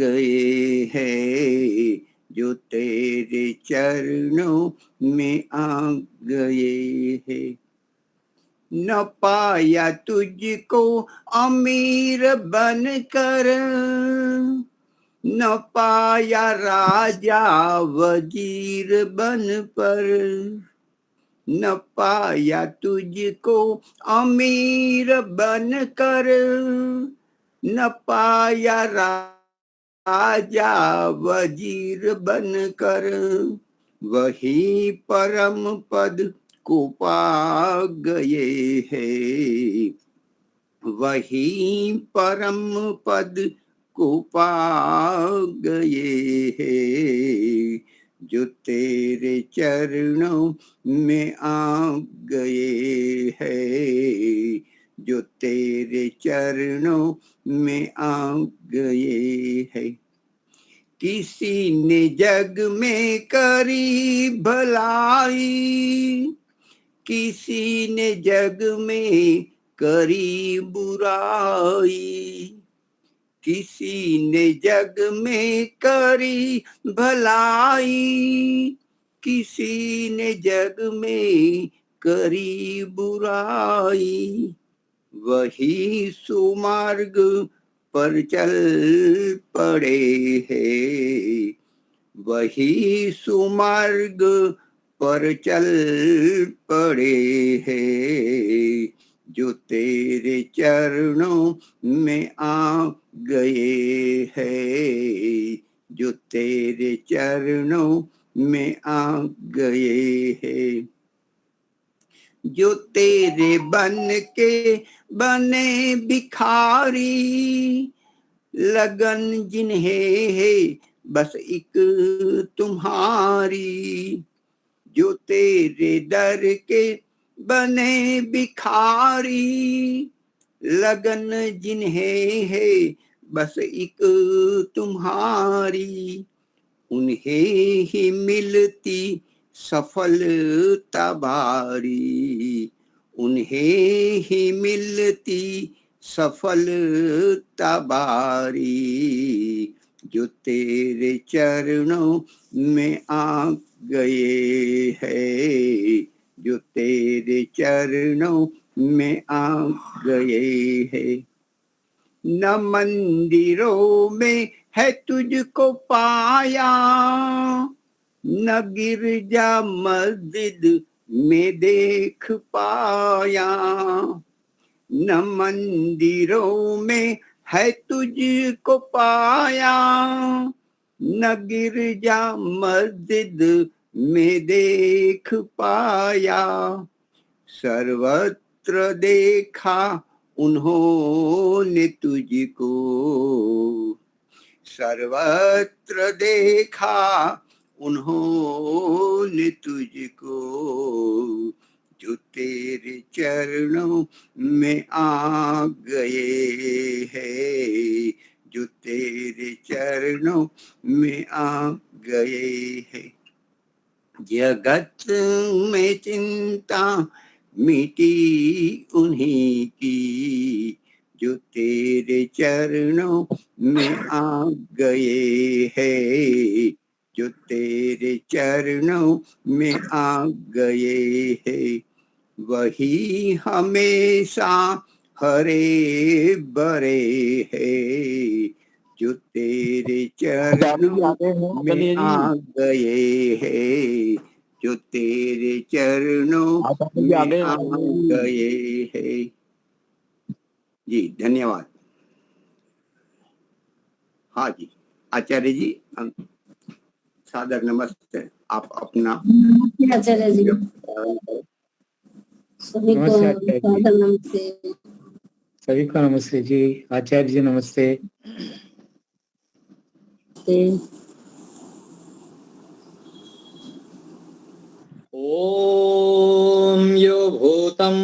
गए हैं, जो तेरे चरणों में आ गए हैं। न पाया तुझको अमीर बनकर, न पाया राजा वजीर बन पर, न पाया तुझको अमीर बनकर, न पाया राजा वजीर बनकर, वही परम पद को पा गए हैं, वही परम पद को पा गए हैं, जो तेरे चरणों में आ गए हैं, जो तेरे चरणों में आ गए हैं। किसी ने जग में करी भलाई, किसी ने जग में करी बुराई, किसी ने जग में करी भलाई, किसी ने जग में करी बुराई, वही सुमार्ग पर चल पड़े हैं, वही सुमार्ग पर चल पड़े हैं, जो तेरे चरणों में आ गए हैं, जो तेरे चरणों में आ गए हैं। जो तेरे बन के बने भिखारी, लगन जिन्हें है बस एक तुम्हारी, जो तेरे दर के बने भिखारी, लगन जिन्हें है बस एक तुम्हारी, उन्हें ही मिलती सफलता भारी, उन्हें ही मिलती सफलता भारी, जो तेरे चरणों में आ गए हैं, जो तेरे चरणों में आ गए हैं। न मंदिरों में है तुझको पाया, न गिरजा मस्जिद में देख पाया, न मंदिरों में है तुझको पाया, न गिरजा मस्जिद में देख पाया, सर्वत्र देखा उन्होंने तुझको, सर्वत्र देखा उन्होंने तुझको, जो तेरे चरणों में आ गए हैं, जो तेरे चरणों में आ गए हैं। जगत में चिंता मिटी उन्हीं की, जो तेरे चरणों में आ गए हैं, जो तेरे चरणों में आ गए हैं, वही हमेशा हरे भरे हैं, जो तेरे चरणों में आ गए हैं, जो तेरे चरणों में आ गए हैं। जी धन्यवाद। हाँ जी आचार्य जी सादर नमस्ते। आप अपना आचार्य जी सभी को सादर नमस्ते। सभी को नमस्ते जी। आचार्य जी नमस्ते। ओम यो भूतं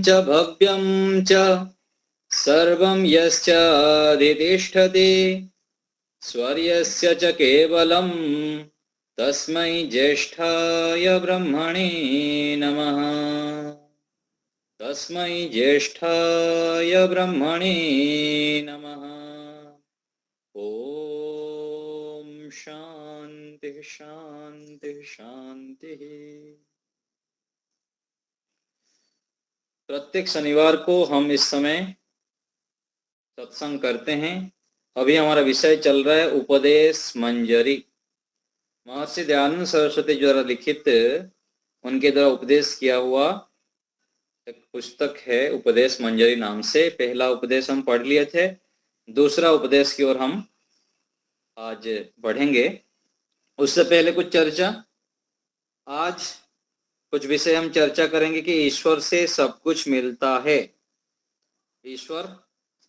च भव्यं च सर्वं यश्चादितिष्ठति स्वर्यस्य च केवलं तस्मै ज्येष्ठाय ब्रह्मणे नमः। तस्मै ज्येष्ठाय ब्रह्मणे नमः। ओम शांति शांति शांति। प्रत्येक शनिवार को हम इस समय सत्संग करते हैं। अभी हमारा विषय चल रहा है उपदेश मंजरी। महर्षि दयानंद सरस्वती द्वारा लिखित, उनके द्वारा उपदेश किया हुआ एक पुस्तक है उपदेश मंजरी नाम से। पहला उपदेश हम पढ़ लिए थे, दूसरा उपदेश की ओर हम आज बढ़ेंगे। उससे पहले कुछ चर्चा। आज कुछ विषय हम चर्चा करेंगे कि ईश्वर से सब कुछ मिलता है, ईश्वर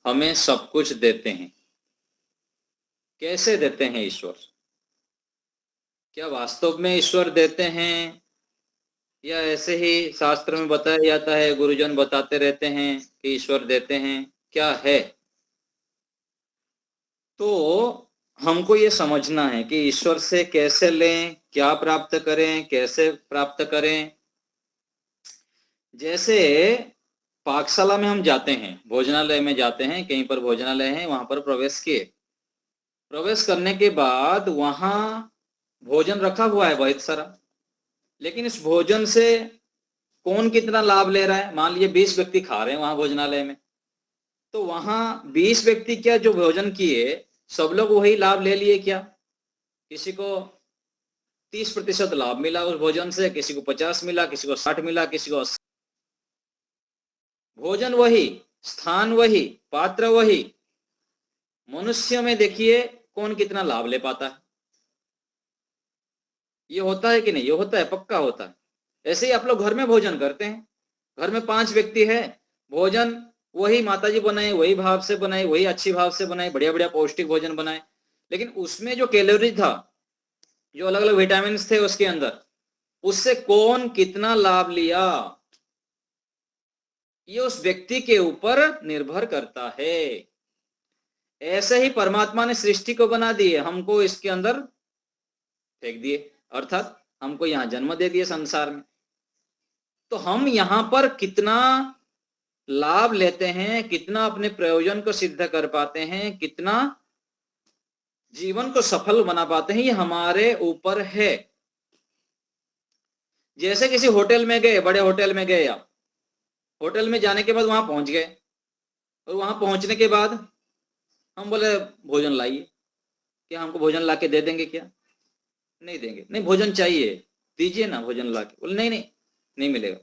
हमें सब कुछ देते हैं। कैसे देते हैं ईश्वर? क्या वास्तव में ईश्वर देते हैं या ऐसे ही शास्त्र में बताया जाता है, गुरुजन बताते रहते हैं कि ईश्वर देते हैं? क्या है? तो हमको ये समझना है कि ईश्वर से कैसे लें, क्या प्राप्त करें, कैसे प्राप्त करें। जैसे पाकशाला में हम जाते हैं, भोजनालय में जाते हैं, कहीं पर भोजनालय है, वहां पर प्रवेश किए। प्रवेश करने के बाद वहां भोजन रखा हुआ है बहुत सारा, लेकिन इस भोजन से कौन कितना लाभ ले रहा है? मान लीजिए 20 व्यक्ति खा रहे हैं वहां भोजनालय में, तो वहां 20 व्यक्ति क्या जो भोजन किए सब लोग वही लाभ ले लिए क्या? किसी को 30% लाभ मिला उस भोजन से, किसी को 50 मिला, किसी को 60 मिला, किसी को 80। भोजन वही, स्थान वही, पात्र वही, मनुष्य में देखिए कौन कितना लाभ ले पाता है। ये होता है कि नहीं? ये होता है, पक्का होता है। ऐसे ही आप लोग घर में भोजन करते हैं, घर में 5 व्यक्ति है, भोजन वही माताजी बनाए, वही भाव से बनाए, वही अच्छी भाव से बनाए, बढ़िया बढ़िया पौष्टिक भोजन बनाए, लेकिन उसमें जो कैलोरी था, जो अलग अलग विटामिन थे उसके अंदर, उससे कौन कितना लाभ लिया, ये उस व्यक्ति के ऊपर निर्भर करता है। ऐसे ही परमात्मा ने सृष्टि को बना दिए, हमको इसके अंदर फेंक दिए, अर्थात हमको यहाँ जन्म दे दिए संसार में। तो हम यहाँ पर कितना लाभ लेते हैं, कितना अपने प्रयोजन को सिद्ध कर पाते हैं, कितना जीवन को सफल बना पाते हैं, ये हमारे ऊपर है। जैसे किसी होटल में गए, बड़े होटल में गए आप, होटल में जाने के बाद वहां पहुंच गए, और वहां पहुंचने के बाद हम बोले भोजन लाइए, क्या हमको भोजन ला के दे देंगे? क्या नहीं देंगे? नहीं, भोजन चाहिए, दीजिए ना भोजन ला के। बोले नहीं नहीं, नहीं मिलेगा।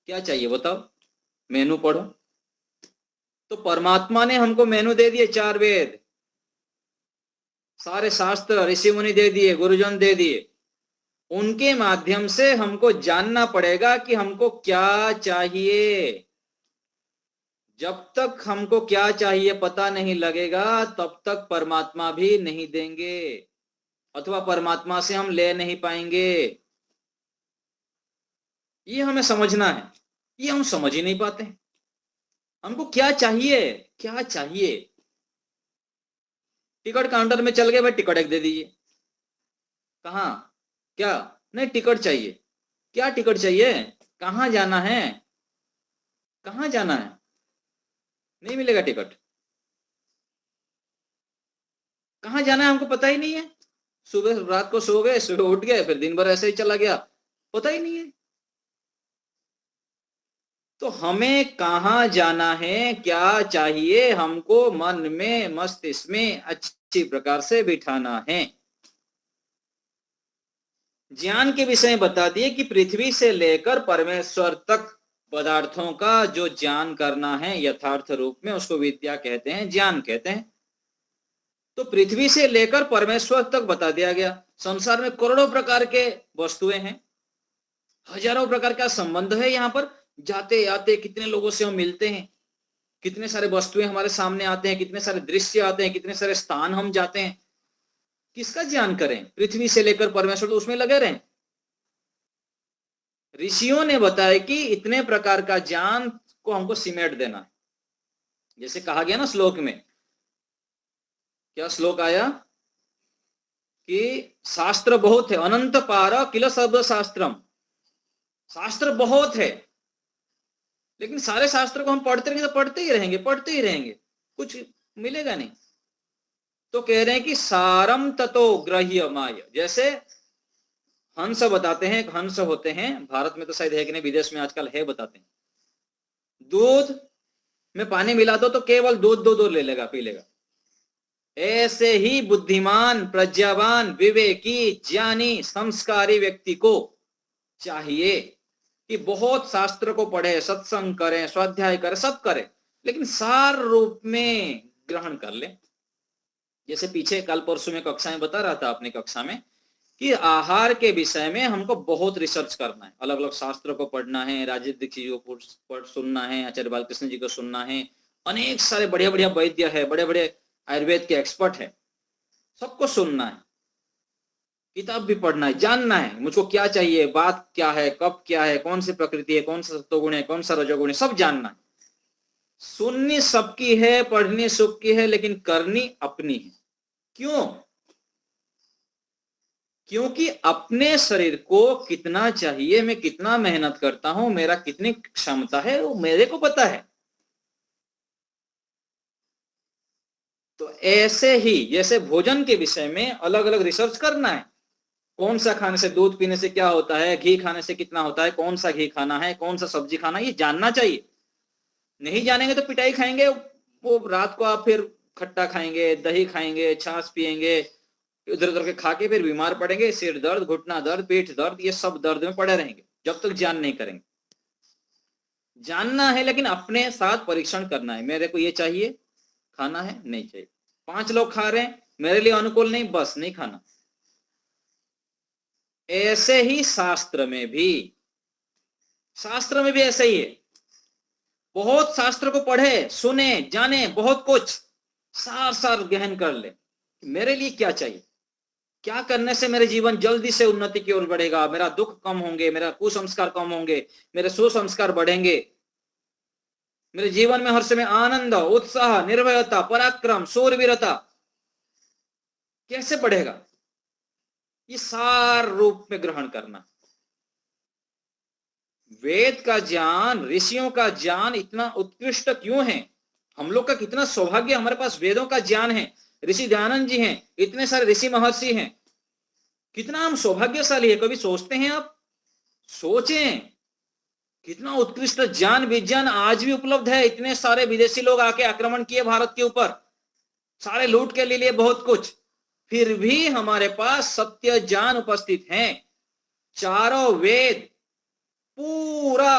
क्या चाहिए बताओ, मेनू पढ़ो। तो परमात्मा ने हमको मेनू दे दिए, 4 वेद, सारे शास्त्र ऋषि मुनि दे दिए, गुरुजन दे दिए। उनके माध्यम से हमको जानना पड़ेगा कि हमको क्या चाहिए। जब तक हमको क्या चाहिए पता नहीं लगेगा, तब तक परमात्मा भी नहीं देंगे, अथवा परमात्मा से हम ले नहीं पाएंगे। ये हमें समझना है, ये हम समझ ही नहीं पाते। हमको क्या चाहिए, क्या चाहिए? टिकट काउंटर में चल गए, भाई टिकट एक दे दीजिए। कहाँ? क्या? नहीं, टिकट चाहिए। क्या टिकट चाहिए? कहाँ जाना है? कहाँ जाना है? नहीं मिलेगा टिकट। कहाँ जाना है हमको पता ही नहीं है। सुबह रात को सो गए, सुबह उठ गए, फिर दिन भर ऐसे ही चला गया, पता ही नहीं है। तो हमें कहाँ जाना है, क्या चाहिए, हमको मन में, मस्तिष्क में अच्छी प्रकार से बिठाना है। ज्ञान के विषय बता दिए कि पृथ्वी से लेकर परमेश्वर तक पदार्थों का जो ज्ञान करना है यथार्थ रूप में, उसको विद्या कहते हैं, ज्ञान कहते हैं। तो पृथ्वी से लेकर परमेश्वर तक बता दिया गया। संसार में करोड़ों प्रकार के वस्तुएं हैं, हजारों प्रकार का संबंध है। यहाँ पर जाते आते कितने लोगों से हम मिलते हैं, कितने सारे वस्तुएं हमारे सामने आते हैं, कितने सारे दृश्य आते हैं, कितने सारे स्थान हम जाते हैं। किसका ज्ञान करें? पृथ्वी से लेकर परमेश्वर, तो उसमें लगे रहें। ऋषियों ने बताया कि इतने प्रकार का ज्ञान को हमको सिमेट देना है। जैसे कहा गया ना श्लोक में, क्या श्लोक आया कि शास्त्र बहुत है, अनंत पार किल शब्द शास्त्रम। शास्त्र बहुत है, लेकिन सारे शास्त्र को हम पढ़ते रहेंगे तो पढ़ते ही रहेंगे, पढ़ते ही रहेंगे, कुछ मिलेगा नहीं। तो कह रहे हैं कि सारम ततो ग्रह्य माय, जैसे हंस बताते हैं, एक हंस होते हैं, भारत में तो शायद है कि नहीं, विदेश में आजकल है, बताते हैं दूध में पानी मिला दो तो केवल दूध दो ले लेगा, पी लेगा। ऐसे ही बुद्धिमान, प्रज्ञावान, विवेकी, ज्ञानी, संस्कारी व्यक्ति को चाहिए कि बहुत शास्त्र को पढ़े, सत्संग करें, स्वाध्याय करें, सब करें, लेकिन सार रूप में ग्रहण कर ले। जैसे पीछे कल परसों में कक्षा में बता रहा था अपनी कक्षा में कि आहार के विषय में हमको बहुत रिसर्च करना है, अलग अलग शास्त्र को पढ़ना है, राजीव दीक्षित जी को सुनना है, आचार्य बालकृष्ण जी को सुनना है, अनेक सारे बढ़िया बढ़िया वैद्य है, बड़े बड़े आयुर्वेद के एक्सपर्ट है, सबको सुनना है, किताब भी पढ़ना है, जानना है मुझको क्या चाहिए, बात क्या है, कब क्या है, कौन सी प्रकृति है, कौन सा सत्वगुण है, कौन सा रजोगुण है, सब जानना है। सुननी सबकी है, पढ़नी सुख की है, लेकिन करनी अपनी है। क्यों? क्योंकि अपने शरीर को कितना चाहिए, मैं कितना मेहनत करता हूं, मेरा कितनी क्षमता है, वो मेरे को पता है। तो ऐसे ही जैसे भोजन के विषय में अलग अलग रिसर्च करना है, कौन सा खाने से, दूध पीने से क्या होता है, घी खाने से कितना होता है, कौन सा घी खाना है, कौन सा सब्जी खाना है, ये जानना चाहिए। नहीं जानेंगे तो पिटाई खाएंगे, वो रात को आप फिर खट्टा खाएंगे, दही खाएंगे, छाछ पिएंगे, इधर उधर के खा के फिर बीमार पड़ेंगे, सिर दर्द, घुटना दर्द, पीठ दर्द, ये सब दर्द में पड़े रहेंगे जब तक ज्ञान नहीं करेंगे। जानना है लेकिन अपने साथ परीक्षण करना है, मेरे को ये चाहिए, खाना है, नहीं चाहिए। 5 लोग खा रहे हैं, मेरे लिए अनुकूल नहीं, बस नहीं खाना। ऐसे ही शास्त्र में भी ऐसा ही है। बहुत शास्त्र को पढ़े, सुने, जाने, बहुत कुछ सार गहन कर ले, मेरे लिए क्या चाहिए, क्या करने से मेरे जीवन जल्दी से उन्नति की ओर बढ़ेगा, मेरा दुख कम होंगे, मेरा कुसंस्कार कम होंगे, मेरे सुसंस्कार बढ़ेंगे, मेरे जीवन में हर समय आनंद, उत्साह, निर्भयता, पराक्रम, शूरवीरता कैसे बढ़ेगा, ये सार रूप में ग्रहण करना। वेद का ज्ञान, ऋषियों का ज्ञान इतना उत्कृष्ट क्यों है? हम लोग का कितना सौभाग्य, हमारे पास वेदों का ज्ञान है, ऋषि दयानंद जी हैं, इतने सारे ऋषि महर्षि हैं, कितना हम सौभाग्यशाली है। कभी सोचते हैं आप? सोचें कितना उत्कृष्ट ज्ञान विज्ञान आज भी उपलब्ध है। इतने सारे विदेशी लोग आके आक्रमण किए भारत के ऊपर, सारे लूट के लिए बहुत कुछ, फिर भी हमारे पास सत्य ज्ञान उपस्थित है। चारों वेद पूरा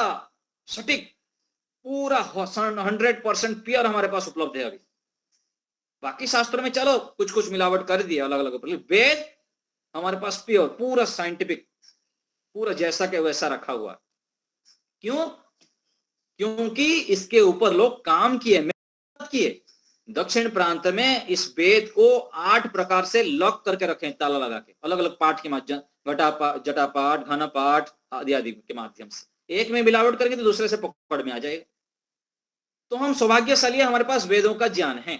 सटीक, पूरा 100% प्योर हमारे पास उपलब्ध है अभी। बाकी शास्त्रों में चलो कुछ कुछ मिलावट कर दिया अलग अलग, वेद हमारे पास प्योर, पूरा साइंटिफिक, पूरा जैसा के वैसा रखा हुआ। क्यों? क्योंकि इसके ऊपर लोग काम किए, मेहनत किए। दक्षिण प्रांत में इस वेद को 8 प्रकार से लॉक करके रखे, ताला लगा के, अलग अलग पाठ के माध्यम, जटापाठ, घन पाठ आदि आदि के माध्यम से। एक में मिलावट करके तो दूसरे से पकड़ में आ जाएगा। तो हम सौभाग्यशाली, हमारे पास वेदों का ज्ञान है।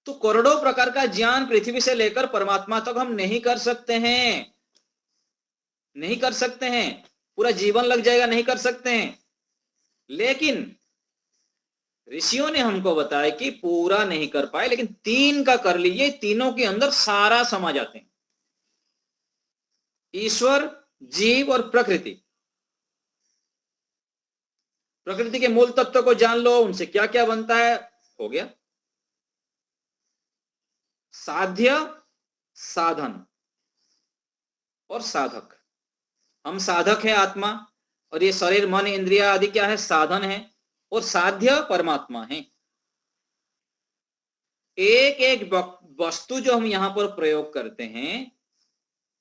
तो करोड़ों प्रकार का ज्ञान पृथ्वी से लेकर परमात्मा तक हम नहीं कर सकते हैं, नहीं कर सकते हैं, पूरा जीवन लग जाएगा, नहीं कर सकते हैं। लेकिन ऋषियों ने हमको बताया कि पूरा नहीं कर पाए, लेकिन 3 का कर लीजिए, तीनों के अंदर सारा समा जाते हैं, ईश्वर, जीव और प्रकृति। प्रकृति के मूल तत्व को जान लो, उनसे क्या क्या बनता है, हो गया। साध्य, साधन और साधक। हम साधक है आत्मा, और ये शरीर, मन, इंद्रिया आदि क्या है, साधन है, और साध्य परमात्मा है। एक एक वस्तु जो हम यहां पर प्रयोग करते हैं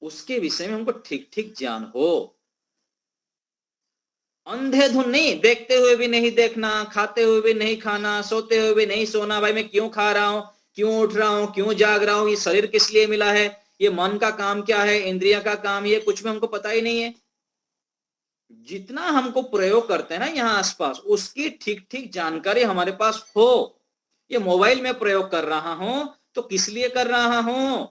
उसके विषय में हमको ठीक ठीक ज्ञान हो। अंधेधुन नहीं, देखते हुए भी नहीं देखना, खाते हुए भी नहीं खाना, सोते हुए भी नहीं सोना। भाई मैं क्यों खा रहा हूं, क्यों उठ रहा हूं, क्यों जाग रहा हूं, ये शरीर किस लिए मिला है, ये मन का काम क्या है, इंद्रिया का काम, ये कुछ भी हमको पता ही नहीं है। जितना हमको प्रयोग करते हैं ना यहाँ आसपास, उसकी ठीक ठीक जानकारी हमारे पास हो। ये मोबाइल में प्रयोग कर रहा हूं तो किस लिए कर रहा हूं,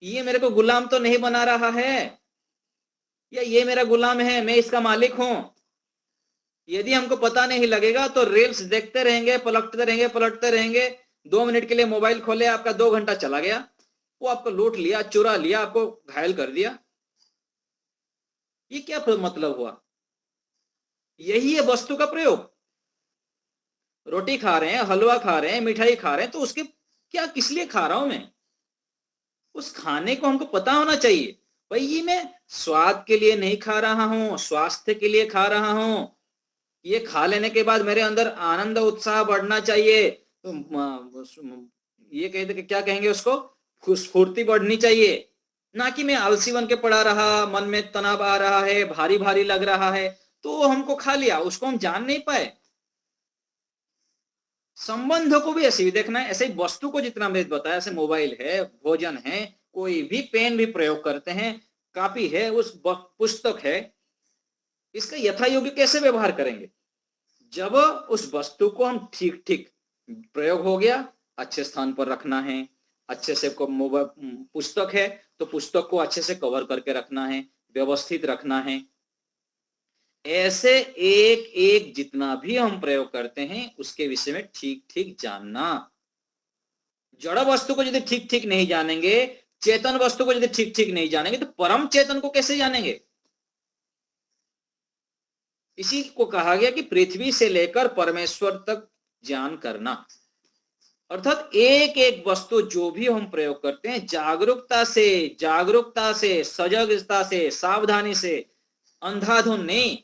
ये मेरे को गुलाम तो नहीं बना रहा है, या ये मेरा गुलाम है, मैं इसका मालिक हूं। यदि हमको पता नहीं लगेगा तो रील्स देखते रहेंगे, पलटते रहेंगे। 2 मिनट के लिए मोबाइल खोले, आपका 2 घंटा चला गया, वो आपको लूट लिया, चुरा लिया, आपको घायल कर दिया। ये क्या मतलब हुआ? यही है वस्तु का प्रयोग। रोटी खा रहे हैं, हलवा खा रहे हैं, मिठाई खा रहे हैं, तो उसके क्या, किस लिए खा रहा हूं मैं? उस खाने को हमको पता होना चाहिए, भाई ये मैं स्वाद के लिए नहीं खा रहा हूं, स्वास्थ्य के लिए खा रहा हूं। ये खा लेने के बाद मेरे अंदर आनंद उत्साह बढ़ना चाहिए, तो ये कहते क्या कहेंगे उसको, स्फूर्ति बढ़नी चाहिए, ना कि मैं आलसी बन के पड़ा रहा, मन में तनाव आ रहा है, भारी भारी लग रहा है, तो हमको खा लिया, उसको हम जान नहीं पाए। संबंधों को भी ऐसे ही देखना है। ऐसे ही वस्तु को जितना मैंने बताया, ऐसे मोबाइल है, भोजन है, कोई भी पेन भी प्रयोग करते हैं, कॉपी है, उस पुस्तक है, इसका यथा योग्य कैसे व्यवहार करेंगे? जब उस वस्तु को हम ठीक ठीक प्रयोग हो गया, अच्छे स्थान पर रखना है, अच्छे से पुस्तक है तो पुस्तक को अच्छे से कवर करके रखना है, व्यवस्थित रखना है। ऐसे एक एक जितना भी हम प्रयोग करते हैं उसके विषय में ठीक ठीक जानना। जड़ वस्तु को यदि ठीक ठीक नहीं जानेंगे, चेतन वस्तु को यदि ठीक ठीक नहीं जानेंगे, तो परम चेतन को कैसे जानेंगे? इसी को कहा गया कि पृथ्वी से लेकर परमेश्वर तक ज्ञान करना। अर्थात एक एक वस्तु जो भी हम प्रयोग करते हैं, जागरूकता से, सजगता से, सावधानी से, अंधाधुन नहीं।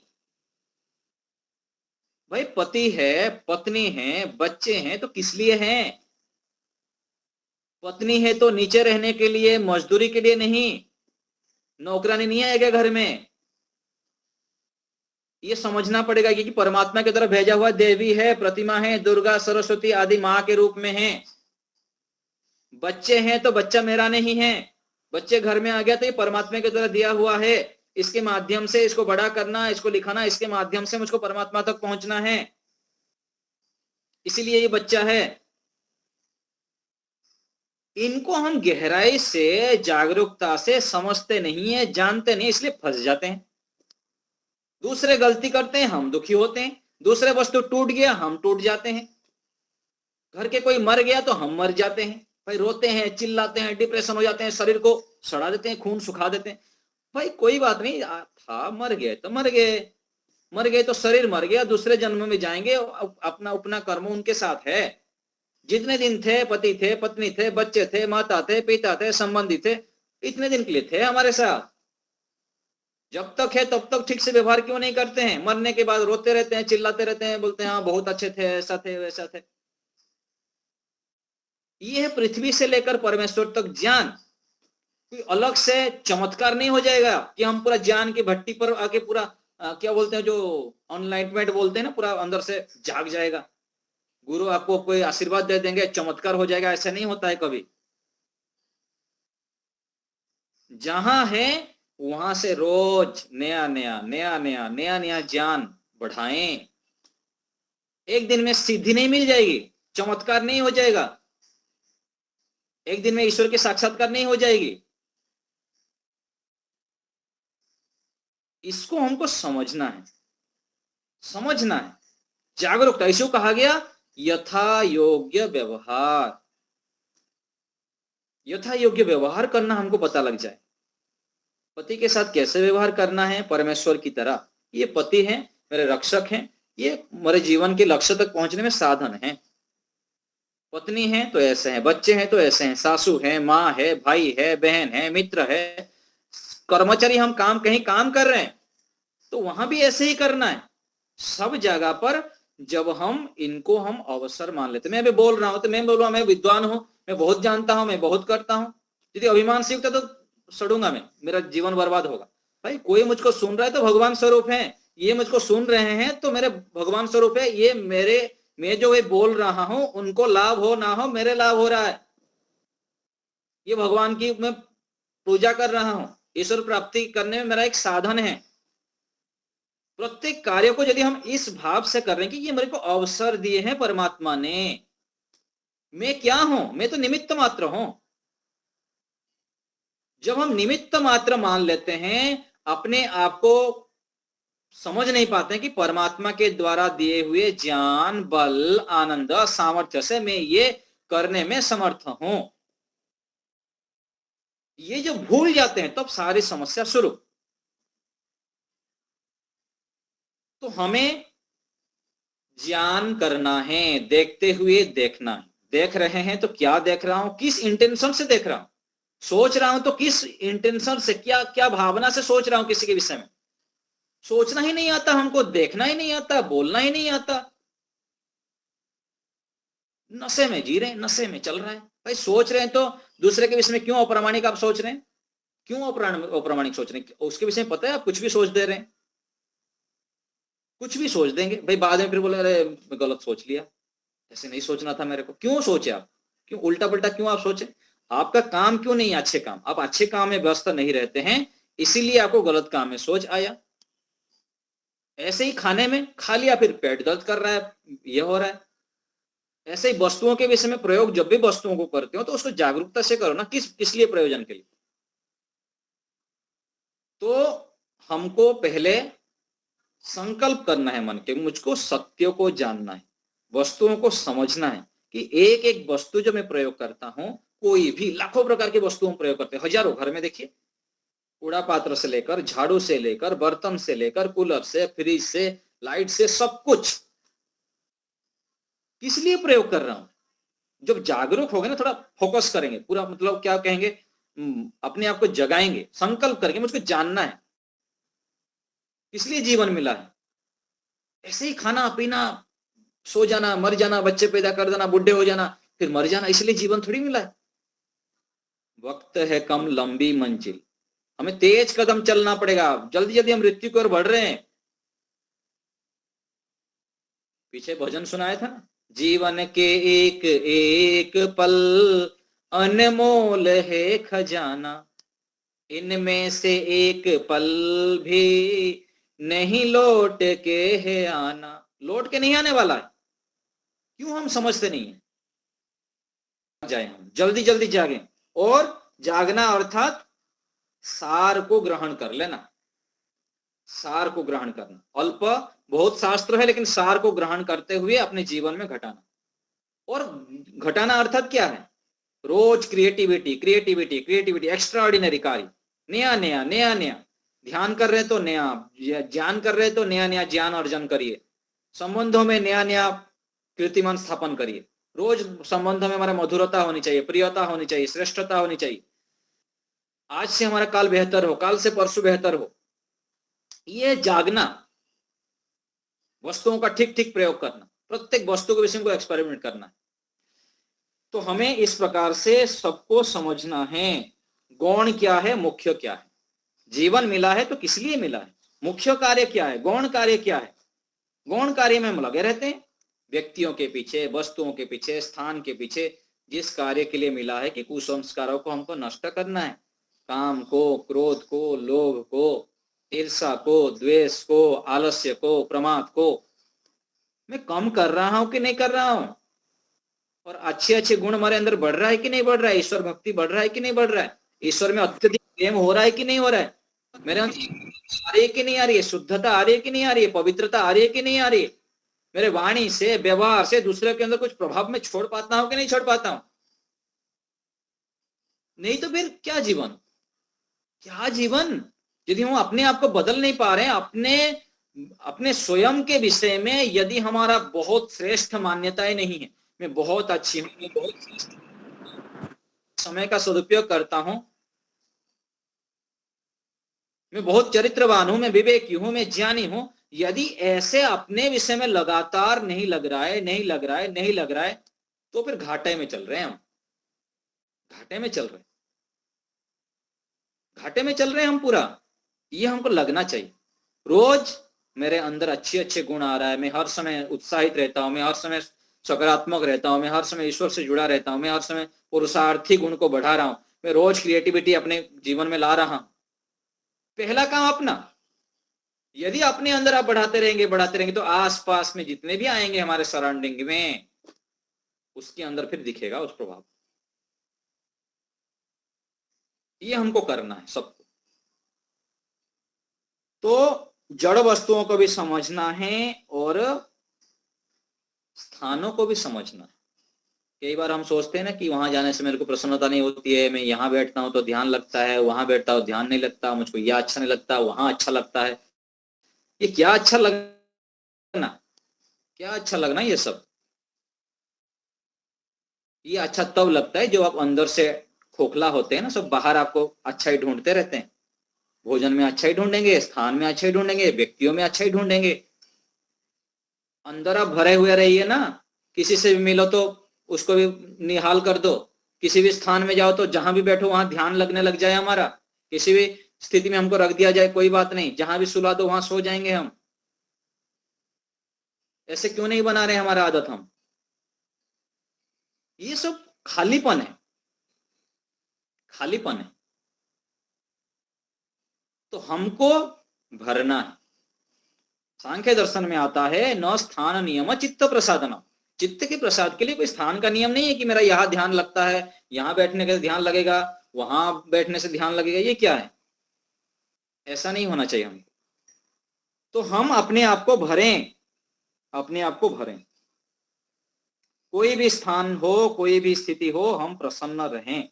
भाई पति है, पत्नी है, बच्चे हैं, तो किस लिए हैं? पत्नी है तो नीचे रहने के लिए, मजदूरी के लिए नहीं, नौकरानी नहीं आएगा घर में। ये समझना पड़ेगा कि परमात्मा की तरफ भेजा हुआ देवी है, प्रतिमा है, दुर्गा, सरस्वती आदि माँ के रूप में है। बच्चे हैं तो बच्चा मेरा नहीं है, बच्चे घर में आ गया तो ये परमात्मा की तरफ दिया हुआ है, इसके माध्यम से इसको बड़ा करना, इसको लिखाना, इसके माध्यम से मुझको परमात्मा तक पहुंचना है, इसीलिए ये बच्चा है। इनको हम गहराई से, जागरूकता से समझते नहीं है, जानते नहीं, इसलिए फंस जाते हैं। दूसरे गलती करते हैं, हम दुखी होते हैं। दूसरे वस्तु टूट गया, हम टूट जाते हैं। घर के कोई मर गया तो हम मर जाते हैं। भाई रोते हैं, चिल्लाते हैं, डिप्रेशन हो जाते हैं, शरीर को सड़ा देते हैं, खून सुखा देते हैं। भाई कोई बात नहीं था, मर गए तो मर गए तो शरीर मर गया, दूसरे जन्म में जाएंगे, अपना अपना कर्म उनके साथ है। जितने दिन थे, पति थे, पत्नी थे, बच्चे थे, माता थे, पिता थे, संबंधी थे, इतने दिन के लिए थे हमारे साथ। जब तक है तब तक ठीक से व्यवहार क्यों नहीं करते हैं? मरने के बाद रोते रहते हैं, चिल्लाते रहते हैं, बोलते हैं हाँ बहुत अच्छे थे, ऐसा थे, वैसा थे। ये है पृथ्वी से लेकर परमेश्वर तक ज्ञान। कोई अलग से चमत्कार नहीं हो जाएगा कि हम पूरा ज्ञान की भट्टी पर आके पूरा क्या बोलते हैं, जो ऑनलाइटमेंट बोलते हैं ना, पूरा अंदर से जाग जाएगा। गुरु आपको कोई आशीर्वाद दे देंगे, चमत्कार हो जाएगा, ऐसा नहीं होता है कभी। जहां है वहां से रोज नया नया ज्ञान बढ़ाएं। एक दिन में सिद्धि नहीं मिल जाएगी, चमत्कार नहीं हो जाएगा, एक दिन में ईश्वर के साक्षात्कार नहीं हो जाएगी। इसको हमको समझना है। जागरूकता, इसको कहा गया यथा योग्य व्यवहार। यथा योग्य व्यवहार करना हमको पता लग जाए। पति के साथ कैसे व्यवहार करना है? परमेश्वर की तरह। ये पति हैं, मेरे रक्षक हैं, ये मेरे जीवन के लक्ष्य तक पहुंचने में साधन है। पत्नी है तो ऐसे हैं, बच्चे हैं तो ऐसे हैं, सासू है, माँ है, भाई है, बहन है, मित्र है, कर्मचारी, हम कहीं काम कर रहे हैं तो वहां भी ऐसे ही करना है। सब जगह पर जब हम इनको हम अवसर मान लेते, मैं अभी बोल रहा हूं तो मैं बोल रहा हूं मैं विद्वान हूं, मैं बहुत जानता हूं, मैं बहुत करता हूं, यदि अभिमान से युक्त है तो सड़ूंगा मैं, मेरा जीवन बर्बाद होगा। भाई कोई मुझको सुन रहा है तो भगवान स्वरूप है, ये मुझको सुन रहे हैं तो मेरे भगवान स्वरूप है, ये मैं जो ये बोल रहा हूं उनको लाभ हो ना हो, मेरे लाभ हो रहा है। ये भगवान की मैं पूजा कर रहा हूं, ईश्वर प्राप्ति करने में मेरा एक साधन है। प्रत्येक कार्य को यदि हम इस भाव से कर रहे हैं कि ये मेरे को अवसर दिए हैं परमात्मा ने, मैं क्या हूं? मैं तो निमित्त मात्र हूं। जब हम निमित्त मात्र मान लेते हैं, अपने आप को समझ नहीं पाते हैं कि परमात्मा के द्वारा दिए हुए ज्ञान, बल, आनंद, सामर्थ्य से मैं ये करने में समर्थ हूं। ये जो भूल जाते हैं तब सारी समस्या शुरू। तो हमें ज्ञान करना है, देखते हुए देखना है। देख रहे हैं तो क्या देख रहा हूं, किस इंटेंशन से देख रहा हूं, सोच रहा हूं तो किस इंटेंशन से, क्या क्या भावना से सोच रहा हूं किसी के विषय में। सोचना ही नहीं आता हमको, देखना ही नहीं आता, बोलना ही नहीं आता, नशे में जी रहे हैं, नशे में चल रहा है। भाई सोच रहे हैं तो दूसरे के विषय में क्यों अप्रामाणिक आप सोच रहे हैं, क्यों अप्रामाणिक सोच रहे हैं? उसके विषय में पता है आप कुछ भी सोच दे रहे हैं, कुछ भी सोच देंगे भाई, बाद में फिर बोले अरे मैं गलत सोच लिया, ऐसे नहीं सोचना था मेरे को। क्यों सोचे आप, क्यों उल्टा पुल्टा क्यों आप सोचे? आपका काम क्यों नहीं अच्छे काम, आप अच्छे काम में व्यस्त नहीं रहते हैं, इसीलिए आपको गलत काम में सोच आया। ऐसे ही खाने में खा लिया, फिर पेट दर्द कर रहा है, यह हो रहा है। ऐसे ही वस्तुओं के विषय में प्रयोग, जब भी वस्तुओं को करते हो तो उसको जागरूकता से करो ना, किस लिए प्रयोजन के लिए। तो हमको पहले संकल्प करना है मन के, मुझको सत्य को जानना है, वस्तुओं को समझना है कि एक एक वस्तु जो मैं प्रयोग करता हूं, कोई भी लाखों प्रकार की वस्तुओं प्रयोग करते हैं, हजारों। घर में देखिए, कूड़ा पात्र से लेकर, झाड़ू से लेकर, बर्तन से लेकर, कूलर से, फ्रिज से, लाइट से, सब कुछ किस लिए प्रयोग कर रहा हूं। जब जागरूक हो गए ना, थोड़ा फोकस करेंगे, पूरा मतलब क्या कहेंगे, अपने आप को जगाएंगे, संकल्प करेंगे मुझको जानना है, इसलिए जीवन मिला है। ऐसे ही खाना पीना, सो जाना, मर जाना, बच्चे पैदा कर देना, बुढ़े हो जाना, फिर मर जाना, इसलिए जीवन थोड़ी मिला है। वक्त है कम, लंबी मंजिल, हमें तेज कदम चलना पड़ेगा, जल्दी जल्दी हम मृत्यु की ओर बढ़ रहे हैं। पीछे भजन सुनाया था ना, जीवन के एक एक पल अनमोल है खजाना, इनमें से एक पल भी नहीं लौट के है आना। लौट के नहीं आने वाला है, क्यों हम समझते नहीं है। जाए हम जल्दी जल्दी जागे, और जागना अर्थात सार को ग्रहण कर लेना, सार को ग्रहण करना। अल्प बहुत शास्त्र है, लेकिन सार को ग्रहण करते हुए अपने जीवन में घटाना। और घटाना अर्थात क्या है, रोज creativity creativity creativity, extraordinary कार्य, नया नया नया नया। ध्यान कर रहे तो नया ज्ञान कर रहे तो नया नया ज्ञान अर्जन करिए, संबंधों में नया नया कीर्तिमान स्थापन करिए। रोज संबंधों में हमारा मधुरता होनी चाहिए, प्रियता होनी चाहिए, श्रेष्ठता होनी चाहिए। आज से हमारा काल बेहतर हो, काल से परसों बेहतर हो। ये जागना, वस्तुओं का ठीक ठीक प्रयोग करना, प्रत्येक वस्तु के विषय को एक्सपेरिमेंट करना। तो हमें इस प्रकार से सबको समझना है, गौण क्या है, मुख्य क्या है। जीवन मिला है तो किस लिए मिला है, मुख्य कार्य क्या है, गौण कार्य क्या है। गौण कार्य में हम लगे रहते हैं, व्यक्तियों के पीछे, वस्तुओं के पीछे, स्थान के पीछे, जिस कार्य के लिए मिला है कि कुसंस्कारों को हमको नष्ट करना है, काम को, क्रोध को, लोभ को, ईर्षा को, द्वेष को, आलस्य को, प्रमाद को मैं कम कर रहा हूं कि नहीं कर रहा हूं, और अच्छे अच्छे गुण हमारे अंदर बढ़ रहा है कि नहीं बढ़ रहा है, ईश्वर भक्ति बढ़ रहा है कि नहीं बढ़ रहा है, ईश्वर में अत्यधिक प्रेम हो रहा है कि नहीं हो रहा है, मेरे अंदर आ रही है कि नहीं आ रही है, शुद्धता आ रही है कि नहीं आ रही है, पवित्रता आ रही है कि नहीं आ रही है, मेरे वाणी से, व्यवहार से दूसरे के अंदर कुछ प्रभाव में छोड़ पाता हूं कि नहीं छोड़ पाता हूं। नहीं तो फिर क्या जीवन, क्या जीवन, यदि हम अपने आप को बदल नहीं पा रहे हैं, अपने स्वयं के विषय में यदि हमारा बहुत श्रेष्ठ मान्यताएं नहीं है, मैं बहुत अच्छी हूं, मैं बहुत समय का सदुपयोग करता हूं, मैं बहुत चरित्रवान हूं, मैं विवेकी हूं, मैं ज्ञानी हूं, यदि ऐसे अपने विषय में लगातार नहीं लग रहा है, नहीं लग रहा है, नहीं लग रहा है, तो फिर घाटे में चल रहे हैं हम, घाटे में चल रहे हैं, घाटे में चल रहे हैं हम पूरा। ये हमको लगना चाहिए, रोज मेरे अंदर अच्छे अच्छे गुण आ रहा है, मैं हर समय उत्साहित रहता हूं, मैं हर समय सकारात्मक रहता हूं, मैं हर समय ईश्वर से जुड़ा रहता हूं, मैं हर समय पुरुषार्थी गुण को बढ़ा रहा हूं, मैं रोज क्रिएटिविटी अपने जीवन में ला रहा हूं। पहला काम अपना, यदि अपने अंदर आप बढ़ाते रहेंगे तो आसपास में जितने भी आएंगे हमारे सराउंडिंग में, उसके अंदर फिर दिखेगा उस प्रभाव। ये हमको करना है सबको। तो जड़ वस्तुओं को भी समझना है और स्थानों को भी समझना है। कई बार हम सोचते हैं ना कि वहां जाने से मेरे को प्रसन्नता नहीं होती है, मैं यहाँ बैठता हूँ तो ध्यान लगता है, वहां बैठता हूँ ध्यान नहीं लगता, मुझको यह अच्छा नहीं लगता, वहां अच्छा लगता है। ये क्या अच्छा लगना, क्या अच्छा लगना, ये सब ये अच्छा तब लगता है जो आप अंदर से खोखला होते हैं ना, सब बाहर आपको अच्छा ही ढूंढते रहते हैं। भोजन में अच्छा ही ढूंढेंगे, स्थान में अच्छा ही ढूंढेंगे, व्यक्तियों में अच्छा ही ढूंढेंगे। अंदर आप भरे हुए रहिए ना, किसी से भी मिलो तो उसको भी निहाल कर दो, किसी भी स्थान में जाओ तो जहां भी बैठो वहां ध्यान लगने लग जाए हमारा, किसी भी स्थिति में हमको रख दिया जाए कोई बात नहीं, जहां भी सुला दो वहां सो जाएंगे हम। ऐसे क्यों नहीं बना रहे हमारा आदत हम? ये सब खालीपन है, खालीपन है। तो हमको भरना है। सांख्य दर्शन में आता है न स्थान नियम चित्त प्रसादन। चित्त के प्रसाद के लिए कोई स्थान का नियम नहीं है कि मेरा यहाँ ध्यान लगता है, यहाँ बैठने का ध्यान लगेगा, वहां बैठने से ध्यान लगेगा। ये क्या है? ऐसा नहीं होना चाहिए हमको। तो हम अपने आप को भरें, अपने आप को भरें। कोई भी स्थान हो, कोई भी स्थिति हो, हम प्रसन्न रहें।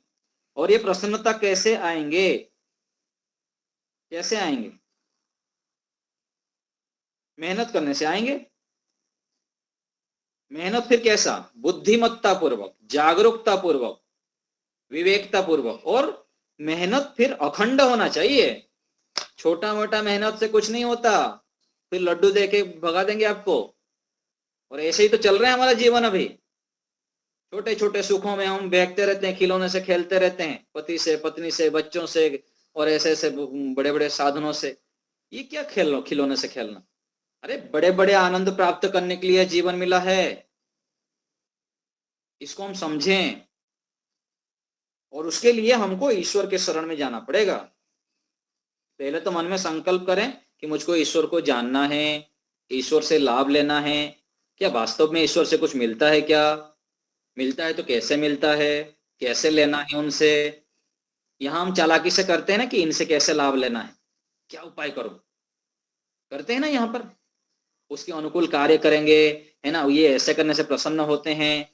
और ये प्रसन्नता कैसे आएंगे? कैसे आएंगे? मेहनत करने से आएंगे। मेहनत फिर कैसा? बुद्धिमत्ता पूर्वक, जागरूकता पूर्वक, विवेकता पूर्वक। और मेहनत फिर अखंड होना चाहिए। छोटा मोटा मेहनत से कुछ नहीं होता, फिर लड्डू देके भगा देंगे आपको। और ऐसे ही तो चल रहा है हमारा जीवन अभी। छोटे छोटे सुखों में हम बहकते रहते हैं, खिलौने से खेलते रहते हैं, पति से, पत्नी से, बच्चों से, और ऐसे ऐसे बड़े बड़े साधनों से। ये क्या खेलना, खिलौने से खेलना? अरे बड़े बड़े आनंद प्राप्त करने के लिए जीवन मिला है, इसको हम समझें। और उसके लिए हमको ईश्वर के शरण में जाना पड़ेगा। पहले तो मन में संकल्प करें कि मुझको ईश्वर को जानना है, ईश्वर से लाभ लेना है। क्या वास्तव में ईश्वर से कुछ मिलता है? क्या मिलता है तो कैसे मिलता है, कैसे लेना है उनसे? यहां हम चालाकी से करते हैं ना कि इनसे कैसे लाभ लेना है, क्या उपाय करो, करते हैं ना। यहाँ पर उसके अनुकूल कार्य करेंगे, है ना। ये ऐसे करने से प्रसन्न होते हैं।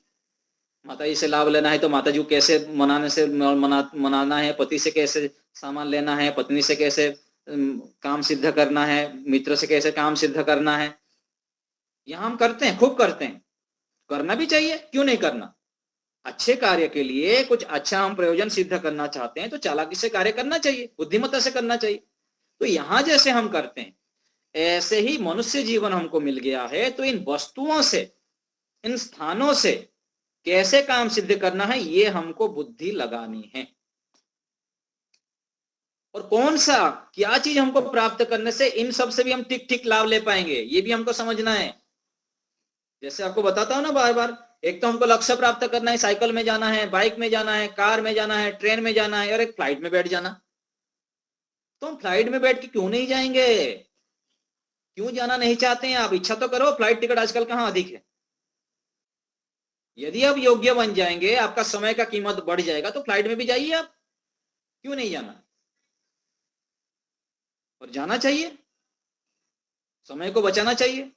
माता जी से लाभ लेना है तो माता जी को कैसे मनाना है, पति से कैसे सामान लेना है, पत्नी से कैसे काम सिद्ध करना है, मित्र से कैसे काम सिद्ध करना है। यहाँ हम करते हैं, खूब करते हैं। करना भी चाहिए, क्यों नहीं करना। अच्छे कार्य के लिए कुछ अच्छा हम प्रयोजन सिद्ध करना चाहते हैं तो चालाकी से कार्य करना चाहिए, बुद्धिमत्ता से करना चाहिए। तो यहाँ जैसे हम करते हैं ऐसे ही मनुष्य जीवन हमको मिल गया है। तो इन वस्तुओं से, इन स्थानों से कैसे काम सिद्ध करना है, ये हमको बुद्धि लगानी है। और कौन सा, क्या चीज हमको प्राप्त करने से इन सब से भी हम ठीक ठीक लाभ ले पाएंगे, ये भी हमको समझना है। जैसे आपको बताता हूं ना बार बार, एक तो हमको लक्ष्य प्राप्त करना है, साइकिल में जाना है, बाइक में जाना है, कार में जाना है, ट्रेन में जाना है, और एक फ्लाइट में बैठ जाना। तो हम फ्लाइट में बैठ के क्यों नहीं जाएंगे? क्यों जाना नहीं चाहते हैं आप? इच्छा तो करो। फ्लाइट टिकट आजकल कहाँ अधिक है। यदि आप योग्य बन जाएंगे, आपका समय का कीमत बढ़ जाएगा, तो फ्लाइट में भी जाइए आप। क्यों नहीं जाना? और जाना चाहिए, समय को बचाना चाहिए।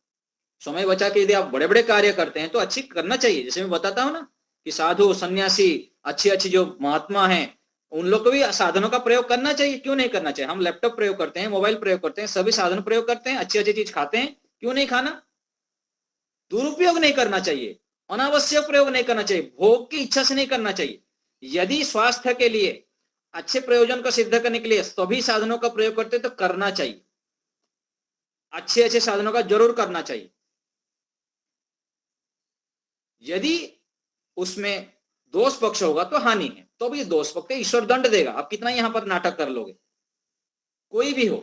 समय बचा के यदि आप बड़े बड़े कार्य करते हैं तो अच्छी करना चाहिए। जैसे मैं बताता हूं ना कि साधु, सन्यासी, अच्छी अच्छी जो महात्मा हैं, उन लोग को भी साधनों का प्रयोग करना चाहिए। क्यों नहीं करना चाहिए? हम लैपटॉप प्रयोग करते हैं, मोबाइल प्रयोग करते हैं, सभी साधन प्रयोग करते हैं, अच्छी अच्छी चीज खाते हैं, क्यों नहीं खाना? दुरुपयोग नहीं करना चाहिए, अनावश्यक प्रयोग नहीं करना चाहिए, भोग की इच्छा से नहीं करना चाहिए। यदि स्वास्थ्य के लिए, अच्छे प्रयोजन को सिद्ध करने के लिए सभी साधनों का प्रयोग करते तो करना चाहिए, अच्छे अच्छे साधनों का जरूर करना चाहिए। यदि उसमें दोष पक्ष होगा तो हानि है, तो भी दोष पक्ष ईश्वर दंड देगा। आप कितना यहां पर नाटक कर लोगे? कोई भी हो,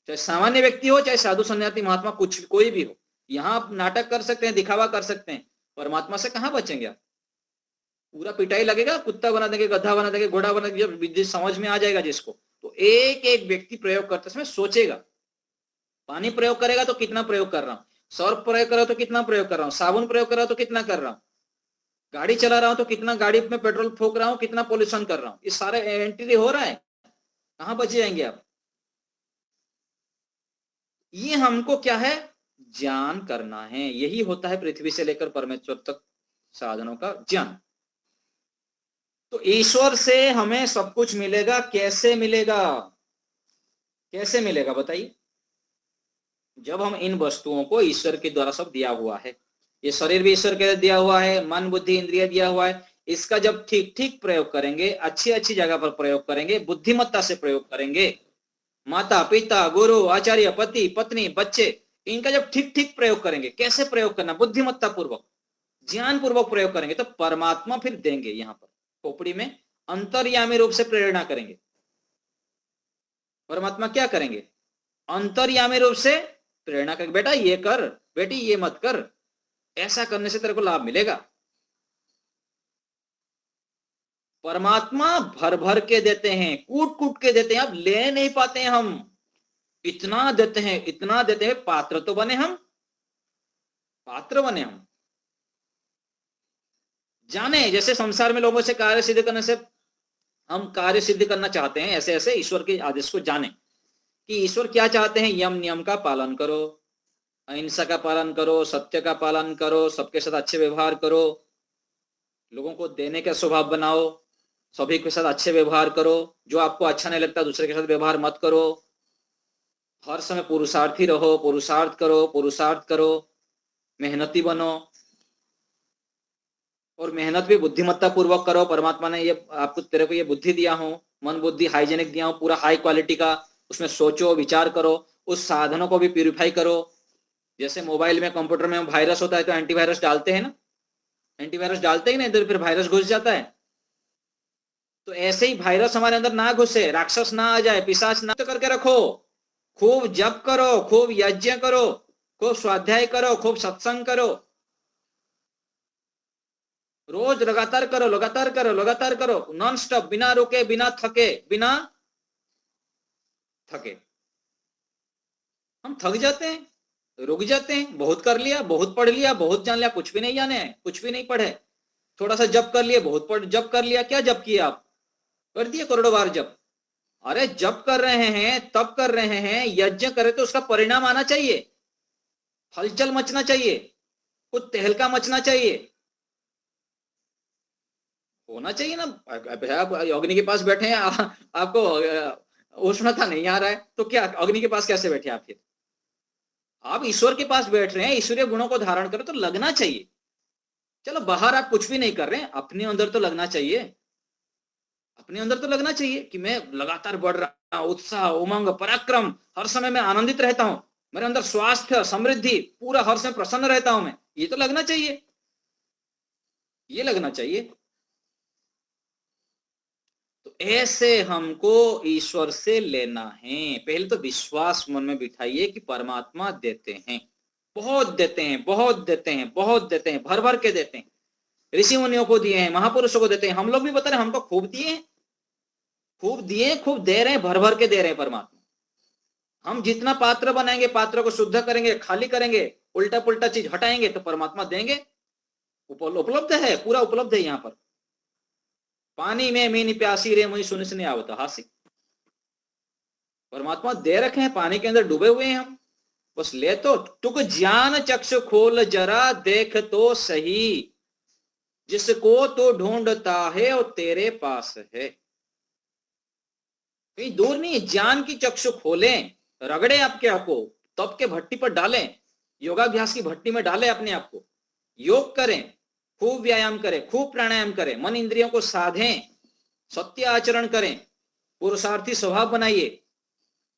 चाहे सामान्य व्यक्ति हो, चाहे साधु सन्यासी महात्मा, कुछ कोई भी हो, यहां आप नाटक कर सकते हैं, दिखावा कर सकते हैं, परमात्मा से कहां बचेंगे आप? पूरा पिटाई लगेगा, कुत्ता बना देंगे, गधा बना देंगे, घोड़ा बना देंगे। जब विधि समझ में आ जाएगा जिसको, तो एक एक व्यक्ति प्रयोग करते समय सोचेगा। पानी प्रयोग करेगा तो कितना प्रयोग कर रहा हूं, सर्फ प्रयोग कर रहा हूं तो कितना प्रयोग कर रहा हूं, साबुन प्रयोग कर रहा हूं तो कितना कर रहा हूं, गाड़ी चला रहा हूं तो कितना गाड़ी में पेट्रोल फूंक रहा हूं, कितना पोल्यूशन कर रहा हूं। ये सारे एंट्री हो रहा है, कहां बच जाएंगे आप? ये हमको क्या है, ज्ञान करना है। यही होता है पृथ्वी से लेकर परमेश्वर तक साधनों का ज्ञान। तो ईश्वर से हमें सब कुछ मिलेगा। कैसे मिलेगा, कैसे मिलेगा बताइए? जब हम इन वस्तुओं को, ईश्वर के द्वारा सब दिया हुआ है, ये शरीर भी ईश्वर के दिया हुआ है, मन बुद्धि इंद्रिय दिया हुआ है, इसका जब ठीक ठीक प्रयोग करेंगे, अच्छी अच्छी जगह पर प्रयोग करेंगे, बुद्धिमत्ता से प्रयोग करेंगे, माता पिता गुरु आचार्य पति पत्नी बच्चे, इनका जब ठीक ठीक प्रयोग करेंगे, कैसे प्रयोग करना, बुद्धिमत्ता पूर्वक ज्ञान पूर्वक प्रयोग करेंगे, तो परमात्मा फिर देंगे। यहाँ पर खोपड़ी में अंतर्यामी रूप से प्रेरणा करेंगे। परमात्मा क्या करेंगे, अंतर्यामी रूप से प्रेरणा करेंगे, बेटा ये कर, बेटी ये मत कर, ऐसा करने से तेरे को लाभ मिलेगा। परमात्मा भर भर के देते हैं, कूट कूट के देते हैं, अब ले नहीं पाते हैं हम, इतना देते हैं, इतना देते हैं, पात्र तो बने हम, पात्र बने हम। जाने जैसे संसार में लोगों से कार्य सिद्ध करने से हम कार्य सिद्ध करना चाहते हैं, ऐसे ऐसे ईश्वर के आदेश को जाने कि ईश्वर क्या चाहते हैं। यम नियम का पालन करो, अहिंसा का पालन करो, सत्य का पालन करो, सबके साथ अच्छे व्यवहार करो, लोगों को देने का स्वभाव बनाओ, सभी के साथ अच्छे व्यवहार करो, जो आपको अच्छा नहीं लगता दूसरे के साथ व्यवहार मत करो, हर समय पुरुषार्थी रहो, पुरुषार्थ करो, पुरुषार्थ करो, मेहनती बनो, और मेहनत भी बुद्धिमत्ता पूर्वक करो। परमात्मा ने ये आपको, तेरे को ये बुद्धि दिया हो, मन बुद्धि हाइजेनिक दिया हो, पूरा हाई क्वालिटी का, उसमें सोचो विचार करो, उस साधनों को भी प्यूरिफाई करो। जैसे मोबाइल में कंप्यूटर में वायरस होता है तो एंटीवायरस डालते हैं ना, एंटीवायरस डालते ही ना, इधर फिर वायरस घुस जाता है। तो ऐसे ही वायरस हमारे अंदर ना घुसे, राक्षस ना आ जाए, पिशाच ना, तो करके रखो, खूब जप करो, खूब यज्ञ करो, खूब स्वाध्याय करो, खूब सत्संग करो, रोज लगातार करो, लगातार करो, लगातार करो, नॉन स्टॉप, बिना रुके, बिना थके, बिना थके। हम थक जाते हैं, रुक जाते हैं, बहुत कर लिया, बहुत पढ़ लिया, बहुत जान लिया, कुछ भी नहीं जाने, कुछ भी नहीं पढ़े, थोड़ा सा जप कर लिए, बहुत पढ़ जप कर लिया, क्या जप किया आप, कर दिए करोड़ों बार जप। अरे जप कर रहे हैं, तप कर रहे हैं, यज्ञ करे तो उसका परिणाम आना चाहिए, हलचल मचना चाहिए, कुछ तहलका मचना चाहिए, होना चाहिए ना। आप अग्नि के पास बैठे हैं, आपको उष्णता नहीं आ रहा है तो क्या अग्नि के पास कैसे बैठे आप? फिर आप ईश्वर के पास बैठ रहे हैं, ईश्वरीय गुणों को धारण करो तो लगना चाहिए। चलो बाहर आप कुछ भी नहीं कर रहे हैं, अपने अंदर तो लगना चाहिए, अपने अंदर तो लगना चाहिए कि मैं लगातार बढ़ रहा हूं, उत्साह उमंग पराक्रम, हर समय मैं आनंदित रहता हूं, मेरे अंदर स्वास्थ्य समृद्धि, पूरा हर समय प्रसन्न रहता हूं मैं, ये तो लगना चाहिए, ये लगना चाहिए। तो ऐसे हमको ईश्वर से लेना है। पहले तो विश्वास मन में बिठाइए कि परमात्मा देते हैं, बहुत देते हैं, बहुत देते हैं, बहुत देते हैं, भर भर के देते हैं। ऋषि मुनियों को दिए हैं, महापुरुषों को देते हैं, हम लोग भी बता रहे हैं हमको खूब दिए, खूब दिए, खूब दे रहे हैं, भर भर के दे रहे हैं परमात्मा। हम जितना पात्र बनाएंगे, पात्र को शुद्ध करेंगे, खाली करेंगे, उल्टा पुल्टा चीज हटाएंगे तो परमात्मा देंगे। उपलब्ध है, पूरा उपलब्ध है। यहाँ पर पानी में मीन प्यासी रे मुझे सुने से नहीं आवता हासिक, परमात्मा दे रखे हैं, पानी के अंदर डूबे हुए हैं हम, बस ले तो टुक ज्ञान चक्षु खोल जरा देख तो सही, जिसको तो ढूंढता है वो तेरे पास है, कहीं दूर नहीं। ज्ञान की चक्षु खोलें, रगड़े आपके आप को, तप के भट्टी पर डालें, योगाभ्यास की भट्टी में डालें अपने आप को, योग करें, खूब व्यायाम करें, खूब प्राणायाम करें, मन इंद्रियों को साधें, सत्य आचरण करें, पुरुषार्थी स्वभाव बनाइए,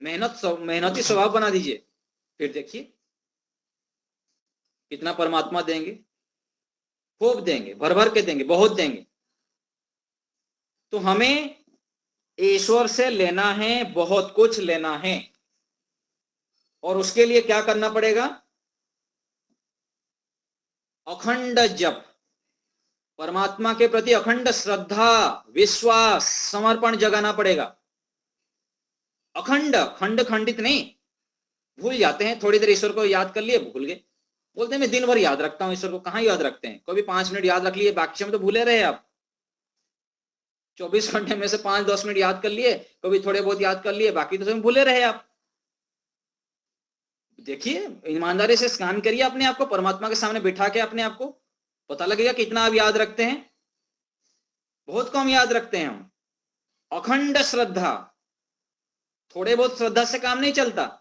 मेहनती स्वभाव बना दीजिए, फिर देखिए कितना परमात्मा देंगे, खूब देंगे, भर भर के देंगे, बहुत देंगे। तो हमें ईश्वर से लेना है, बहुत कुछ लेना है, और उसके लिए क्या करना पड़ेगा? अखंड जप, परमात्मा के प्रति अखंड श्रद्धा विश्वास समर्पण जगाना पड़ेगा। अखंड, खंड खंडित नहीं। भूल जाते हैं, थोड़ी देर ईश्वर को याद कर लिए, भूल गए, बोलते हैं मैं दिन भर याद रखता हूं ईश्वर को। कहां याद रखते हैं? कभी 5 मिनट याद रख लिए, बाकी में तो भूले रहे आप। 24 घंटे में से 5-10 मिनट याद कर लिए, कभी थोड़े बहुत याद कर लिए, बाकी तो सब भूले रहे आप। देखिए, ईमानदारी से स्नान करिए अपने आप को, परमात्मा के सामने बिठा के अपने आप को, पता लगेगा कितना आप याद रखते हैं। बहुत कम याद रखते हैं हम। अखंड श्रद्धा, थोड़े बहुत श्रद्धा से काम नहीं चलता।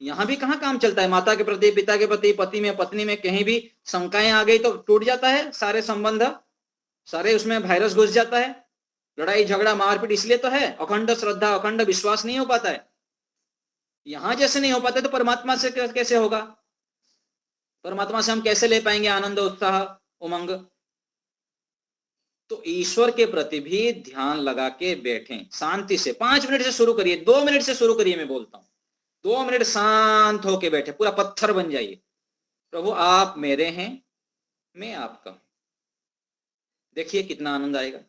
यहां भी कहां काम चलता है, माता के प्रति, पिता के प्रति, पति में पत्नी में कहीं भी शंकाएं आ गई तो टूट जाता है सारे संबंध, सारे उसमें वायरस घुस जाता है, लड़ाई झगड़ा मारपीट। इसलिए तो है, अखंड श्रद्धा, अखंड विश्वास नहीं हो पाता है। यहां जैसे नहीं हो पाता तो परमात्मा से कैसे होगा? परमात्मा से हम कैसे ले पाएंगे आनंद, उत्साह, उमंग? तो ईश्वर के प्रति भी ध्यान लगा के बैठें शांति से। 5 मिनट से शुरू करिए, 2 मिनट से शुरू करिए। मैं बोलता हूं 2 मिनट शांत होके बैठे, पूरा पत्थर बन जाइए। प्रभु आप मेरे हैं, मैं आपका हूं। देखिए कितना आनंद आएगा।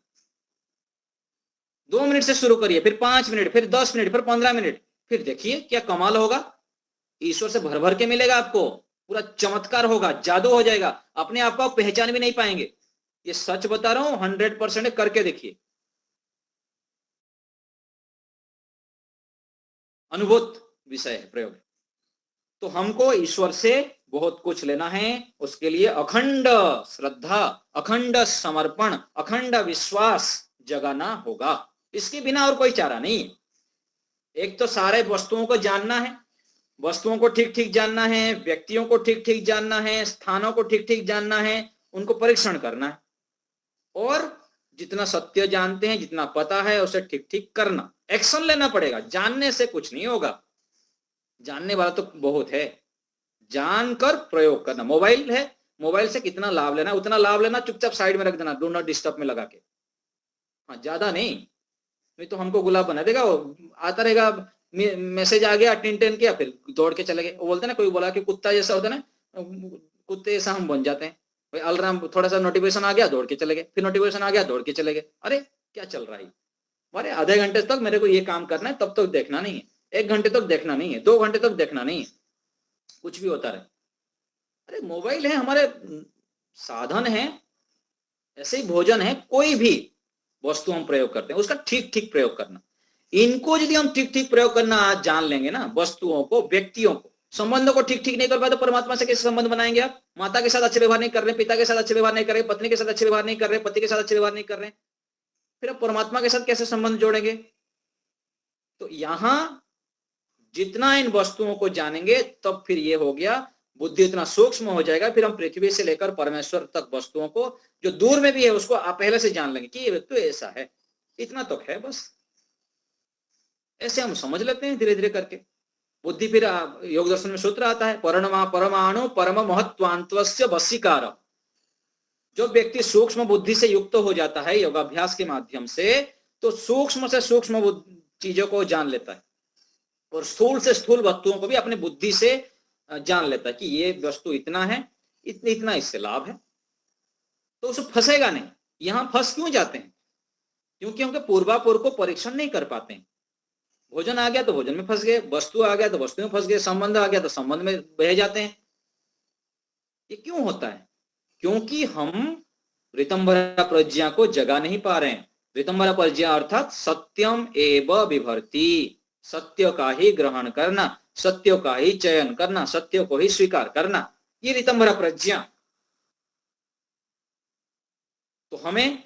2 मिनट से शुरू करिए, फिर 5 मिनट, फिर 10 मिनट, फिर 15 मिनट, फिर देखिए क्या कमाल होगा। ईश्वर से भर भर के मिलेगा आपको, पूरा चमत्कार होगा, जादू हो जाएगा। अपने आप को आप पहचान भी नहीं पाएंगे। ये सच बता रहा हूं, 100% करके देखिए। अनुभूत विषय है प्रयोग। तो हमको ईश्वर से बहुत कुछ लेना है, उसके लिए अखंड श्रद्धा, अखंड समर्पण, अखंड विश्वास जगाना होगा। इसके बिना और कोई चारा नहीं है। एक तो सारे वस्तुओं को जानना है, वस्तुओं को ठीक ठीक जानना है, व्यक्तियों को ठीक ठीक जानना है, स्थानों को ठीक ठीक जानना है, उनको परीक्षण करना है, और जितना सत्य जानते हैं, जितना पता है, उसे ठीक ठीक करना, एक्शन लेना पड़ेगा। जानने से कुछ नहीं होगा, जानने वाला तो बहुत है, जानकर प्रयोग करना। मोबाइल है, मोबाइल से कितना लाभ लेना, उतना लाभ लेना, चुपचाप साइड में रख देना, डू नॉट डिस्टर्ब में लगा के। हाँ, ज्यादा नहीं तो हमको गुलाब बना देगा। वो आता रहेगा, मैसेज आ गया, टिन किया, फिर दौड़ के चले गए। वो बोलते ना, कोई बोला कि कुत्ता जैसा होता है ना, कुत्ते जैसा हम बन जाते हैं। भाई अलार्म, थोड़ा सा नोटिफिकेशन आ गया, दौड़ के चले गए, फिर नोटिफिकेशन आ गया, दौड़ के चले गए। अरे क्या चल रहा है? अरे आधे घंटे तक मेरे को ये काम करना है, तब तक देखना नहीं है। 1 घंटे तक देखना नहीं है, 2 घंटे तक देखना नहीं है, कुछ भी होता रहे। अरे मोबाइल है, हमारे साधन है, ऐसे ही भोजन है, कोई भी वस्तु हम प्रयोग करते हैं उसका ठीक ठीक प्रयोग करना। इनको यदि हम ठीक ठीक प्रयोग करना आज जान लेंगे ना, वस्तुओं को, व्यक्तियों को, संबंधों को ठीक ठीक नहीं कर पाए तो परमात्मा से कैसे संबंध बनाएंगे आप? माता के साथ अच्छे व्यवहार नहीं कर रहे, पिता के साथ अच्छे व्यवहार नहीं कर रहे, पत्नी के साथ अच्छे व्यवहार नहीं कर रहे, पति के साथ अच्छे व्यवहार नहीं कर रहे, फिर आप परमात्मा के साथ कैसे संबंध जोड़ेंगे? तो यहां जितना इन वस्तुओं को जानेंगे तब फिर ये हो गया, बुद्धि इतना सूक्ष्म हो जाएगा, फिर हम पृथ्वी से लेकर परमेश्वर तक वस्तुओं को, जो दूर में भी है, उसको आप पहले से जान लेंगे कि ये व्यक्ति ऐसा है, इतना तो है बस। ऐसे हम समझ लेते हैं धीरे धीरे करके। बुद्धि, फिर योग दर्शन में सूत्र आता है, परमाणु परम महत्वांत्वस्य वशीकार। जो व्यक्ति सूक्ष्म बुद्धि से युक्त हो जाता है योगाभ्यास के माध्यम से, तो सूक्ष्म से सूक्ष्म चीजों को जान लेता है, और स्थूल से स्थूल वस्तुओं को भी अपने बुद्धि से जान लेता है कि ये वस्तु इतना है, इतना इससे लाभ है, तो उसे फंसेगा नहीं। यहां फंस क्यों जाते हैं? क्योंकि उनके पूर्वापूर्व को परीक्षण नहीं कर पाते हैं। भोजन आ गया तो भोजन में फंस गए, वस्तु आ गया तो वस्तु में फंस गए, संबंध आ गया तो संबंध में बह जाते हैं। ये क्यों होता है? क्योंकि हम ऋतंभरा प्रज्ञा को जगा नहीं पा रहे हैं। ऋतंभरा प्रज्ञा अर्थात सत्यम एव विभर्ति, सत्य का ही ग्रहण करना, सत्य का ही चयन करना, सत्य को ही स्वीकार करना, ये ऋतंभरा प्रज्ञा। तो हमें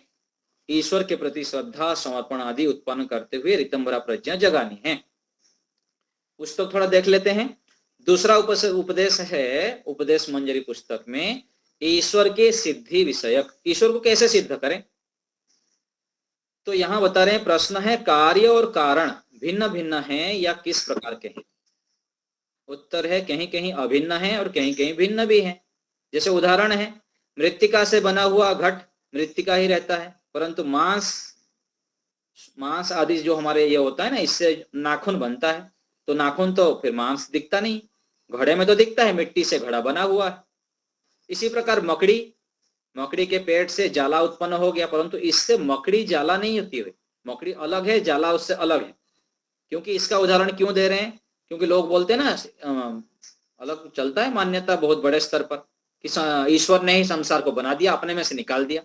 ईश्वर के प्रति श्रद्धा, समर्पण आदि उत्पन्न करते हुए ऋतंभरा प्रज्ञा जगानी है। पुस्तक थोड़ा देख लेते हैं। दूसरा उपदेश है उपदेश मंजरी पुस्तक में, ईश्वर के सिद्धि विषयक। ईश्वर को कैसे सिद्ध करें? तो यहां बता रहे हैं, प्रश्न है, कार्य और कारण भिन्न भिन्न हैं या किस प्रकार के हैं? उत्तर है, कहीं कहीं अभिन्न है और कहीं कहीं भिन्न भी है। जैसे उदाहरण है, मृत्तिका से बना हुआ घट मृत्तिका ही रहता है, परंतु मांस आदि जो हमारे ये होता है ना, इससे नाखून बनता है, तो नाखून तो फिर मांस दिखता नहीं, घड़े में तो दिखता है, मिट्टी से घड़ा बना हुआ है। इसी प्रकार मकड़ी के पेट से जाला उत्पन्न हो गया, परंतु इससे मकड़ी जाला नहीं होती है, मकड़ी अलग है, जाला उससे अलग है। क्योंकि इसका उदाहरण क्यों दे रहे हैं? क्योंकि लोग बोलते हैं ना, अलग चलता है मान्यता बहुत बड़े स्तर पर कि ईश्वर ने ही संसार को बना दिया, अपने में से निकाल दिया।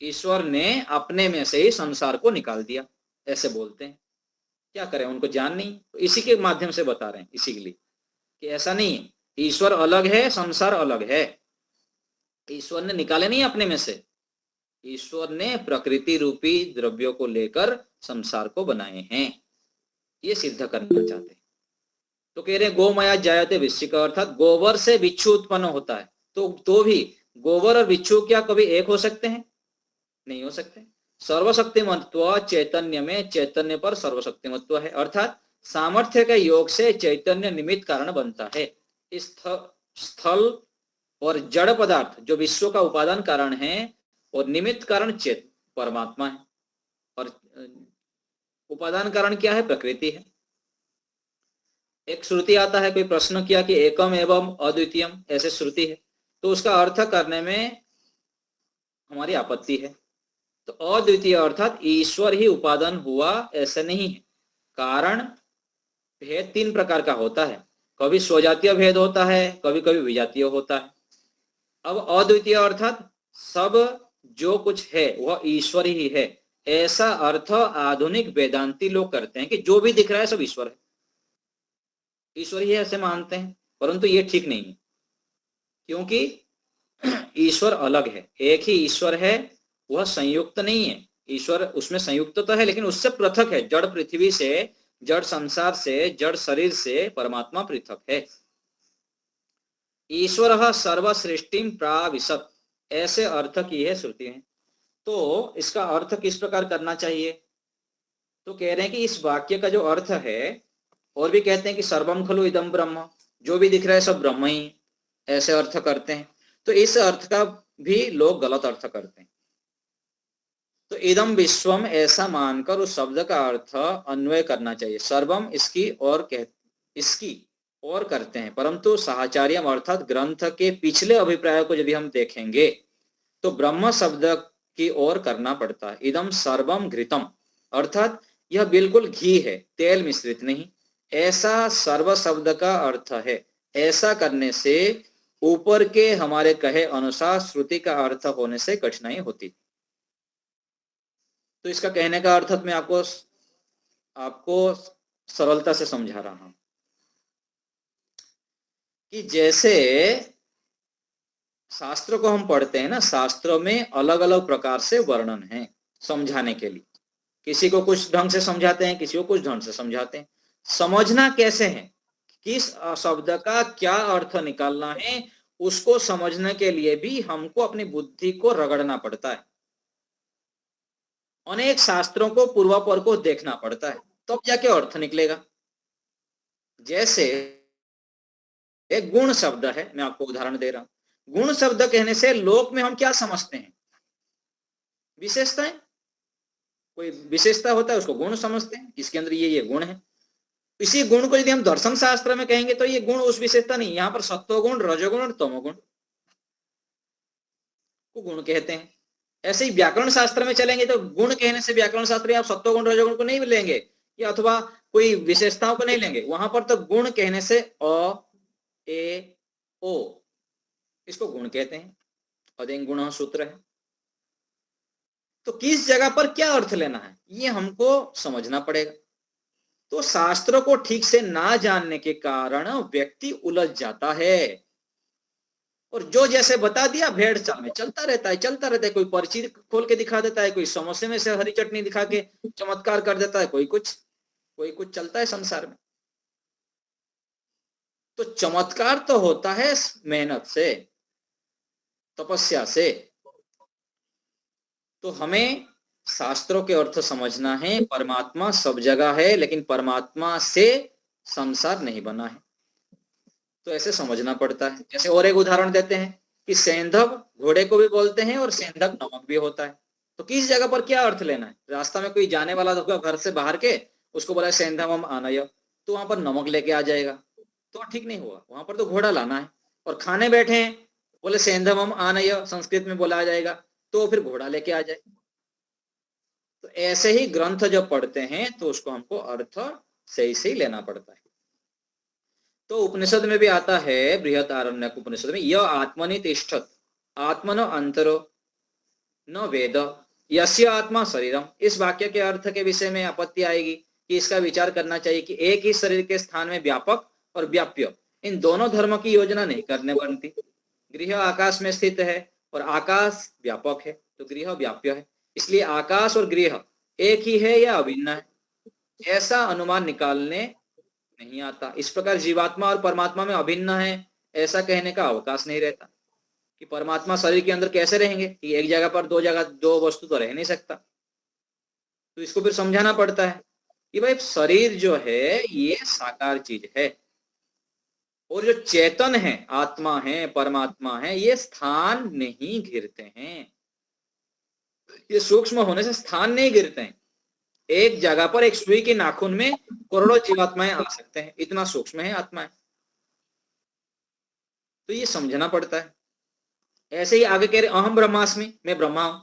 ईश्वर ने अपने में से ही संसार को निकाल दिया, ऐसे बोलते हैं। क्या करें, उनको ज्ञान नहीं, तो इसी के माध्यम से बता रहे हैं, इसी के लिए कि ऐसा नहीं है, ईश्वर अलग है, संसार अलग है। ईश्वर ने निकाले नहीं अपने में से, ईश्वर ने प्रकृति रूपी द्रव्यों को लेकर संसार को बनाए हैं, ये सिद्ध करना चाहते हैं। तो कह रहे हैं गोमया जायते वृश्चिक, अर्थात गोबर से बिच्छू उत्पन्न होता है। तो भी गोबर और बिच्छू क्या कभी एक हो सकते हैं? नहीं हो सकते। सर्वशक्तिमत्व चैतन्य में चैतन्य पर सर्वशक्तिमत्व है, अर्थात सामर्थ्य के योग से चैतन्य निमित्त कारण बनता है। इस स्थल और जड़ पदार्थ जो विश्व का उपादान कारण है और निमित्त कारण चेत परमात्मा है, और उपादान कारण क्या है? प्रकृति है। एक श्रुति आता है, कोई प्रश्न किया कि एकम एवं अद्वितीयम, ऐसे श्रुति है, तो उसका अर्थ करने में हमारी आपत्ति है। तो अद्वितीय अर्थात ईश्वर ही उपादान हुआ ऐसा नहीं है। कारण भेद तीन प्रकार का होता है, कभी स्वजातीय भेद होता है, कभी कभी विजातीय होता है। अब अद्वितीय अर्थात सब जो कुछ है वह ईश्वर ही है, ऐसा अर्थ आधुनिक वेदांती लोग करते हैं कि जो भी दिख रहा है सब ईश्वर है, ईश्वर ही ऐसे मानते हैं। परंतु ये ठीक नहीं है, क्योंकि ईश्वर अलग है, एक ही ईश्वर है, वह संयुक्त नहीं है। ईश्वर उसमें संयुक्त तो है लेकिन उससे पृथक है। जड़ पृथ्वी से, जड़ संसार से, जड़ शरीर से परमात्मा पृथक है। ईश्वर सर्वसृष्टिम प्राविशत, ऐसे अर्थ की है श्रुति है। तो इसका अर्थ किस प्रकार करना चाहिए? तो कह रहे हैं कि इस वाक्य का जो अर्थ है, और भी कहते हैं कि सर्वम खलु इदम ब्रह्म, जो भी दिख रहा है सब ब्रह्म ही, ऐसे अर्थ करते हैं। तो इस अर्थ का भी लोग गलत अर्थ करते हैं। तो इदम विश्वम ऐसा मानकर उस शब्द का अर्थ अन्वय करना चाहिए। सर्वम इसकी और करते हैं, परंतु साहचर्यम अर्थात ग्रंथ के पिछले अभिप्राय को यदि हम देखेंगे तो ब्रह्म शब्द की ओर करना पड़ता है। इदम सर्वम घृतम, अर्थात यह बिल्कुल घी है, तेल मिश्रित नहीं, ऐसा सर्व शब्द का अर्थ है। ऐसा करने से ऊपर के हमारे कहे अनुसार श्रुति का अर्थ होने से कठिनाई होती। तो इसका कहने का अर्थ मैं आपको सरलता से समझा रहा हूं कि जैसे शास्त्र को हम पढ़ते हैं ना, शास्त्रों में अलग अलग प्रकार से वर्णन है समझाने के लिए। किसी को कुछ ढंग से समझाते हैं, किसी को कुछ ढंग से समझाते हैं। समझना कैसे है, किस शब्द का क्या अर्थ निकालना है, उसको समझने के लिए भी हमको अपनी बुद्धि को रगड़ना पड़ता है। अनेक शास्त्रों को पूर्वापर को देखना पड़ता है, तब जाके अर्थ निकलेगा। जैसे एक गुण शब्द है, मैं आपको उदाहरण दे रहा हूं। गुण शब्द कहने से लोक में हम क्या समझते हैं? विशेषताएं। कोई विशेषता होता है उसको गुण समझते हैं, इसके अंदर ये गुण है। इसी गुण को यदि हम दर्शन शास्त्र में कहेंगे तो ये गुण उस विशेषता नहीं, यहाँ पर सत्वगुण, रजोगुण और तमोगुण को गुण कहते हैं। ऐसे ही व्याकरण शास्त्र में चलेंगे तो गुण कहने से व्याकरण शास्त्र में आप सत्वगुण रजोगुण को नहीं लेंगे, या अथवा कोई विशेषताओं को नहीं लेंगे। वहां पर तो गुण कहने से अ, ए, ओ, इसको गुण कहते हैं। अदेंग गुण सूत्र है। तो किस जगह पर क्या अर्थ लेना है ये हमको समझना पड़ेगा। तो शास्त्रों को ठीक से ना जानने के कारण व्यक्ति उलझ जाता है, और जो जैसे बता दिया भेड़ चाल में चलता रहता है। कोई पर्ची खोल के दिखा देता है, कोई समोसे में से हरी चटनी दिखा के चमत्कार कर देता है, कोई कुछ चलता है संसार में। तो चमत्कार तो होता है मेहनत से, तपस्या से। तो हमें शास्त्रों के अर्थ समझना है। परमात्मा सब जगह है, लेकिन परमात्मा से संसार नहीं बना है, तो ऐसे समझना पड़ता है। जैसे और एक उदाहरण देते हैं कि सेंधव घोड़े को भी बोलते हैं और सेंधव नमक भी होता है। तो किस जगह पर क्या अर्थ लेना है? रास्ता में कोई जाने वाला होगा घर से बाहर के, उसको बोला सेंधवम आनय, तो वहां पर नमक लेके आ जाएगा, तो ठीक नहीं हुआ। वहां पर तो घोड़ा लाना है। और खाने बैठे हैं, बोले सेंधवम आनय, संस्कृत में बोला जाएगा, तो फिर घोड़ा लेके आ जाए। तो ऐसे ही ग्रंथ जब पढ़ते हैं तो उसको हमको अर्थ सही से लेना पड़ता है। तो उपनिषद में भी आता है, बृहदारण्यक उपनिषद में, यह आत्मनि तिष्ठत आत्मनो अंतरो न वेद यस्य आत्मा शरीरम। इस वाक्य के अर्थ के विषय में आपत्ति आएगी कि इसका विचार करना चाहिए कि एक ही शरीर के स्थान में व्यापक और व्याप्य इन दोनों धर्मों की योजना नहीं करने बनती। गृह आकाश में स्थित है और आकाश व्यापक है, तो गृह व्याप्य है, इसलिए आकाश और गृह एक ही है या अभिन्न है, ऐसा अनुमान निकालने नहीं आता। इस प्रकार जीवात्मा और परमात्मा में अभिन्न है ऐसा कहने का अवकाश नहीं रहता कि परमात्मा शरीर के अंदर कैसे रहेंगे, कि एक जगह पर दो वस्तु तो रह नहीं सकता। तो इसको फिर समझाना पड़ता है कि भाई शरीर जो है ये साकार चीज है और जो चेतन है, आत्मा है, परमात्मा है, ये स्थान नहीं घिरते हैं, ये सूक्ष्म होने से स्थान नहीं गिरते हैं। एक जगह पर एक सुई के नाखून में करोड़ों जीवात्माएं आ सकते हैं, इतना सूक्ष्म है आत्माएं। तो ये समझना पड़ता है। ऐसे ही आगे कह रहे अहम ब्रह्मास्मि, मैं ब्रह्मा हूं।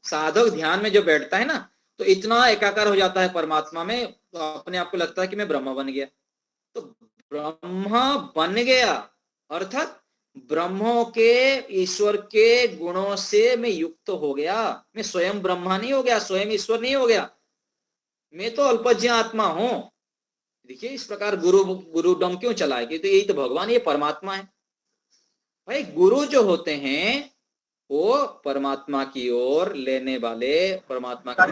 साधक ध्यान में जो बैठता है ना तो इतना एकाकार हो जाता है परमात्मा में, तो अपने आप को लगता है कि मैं ब्रह्मा बन गया। तो ब्रह्मा बन गया अर्थात ब्रह्मों के, ईश्वर के गुणों से मैं युक्त हो गया। मैं स्वयं ब्रह्मा नहीं हो गया, स्वयं ईश्वर नहीं हो गया, मैं तो अल्पज्ञ आत्मा हूं। देखिए इस प्रकार गुरुडम क्यों चलाए, कि तो यही तो भगवान, ये परमात्मा है। भाई गुरु जो होते हैं वो परमात्मा की ओर लेने वाले, परमात्मा का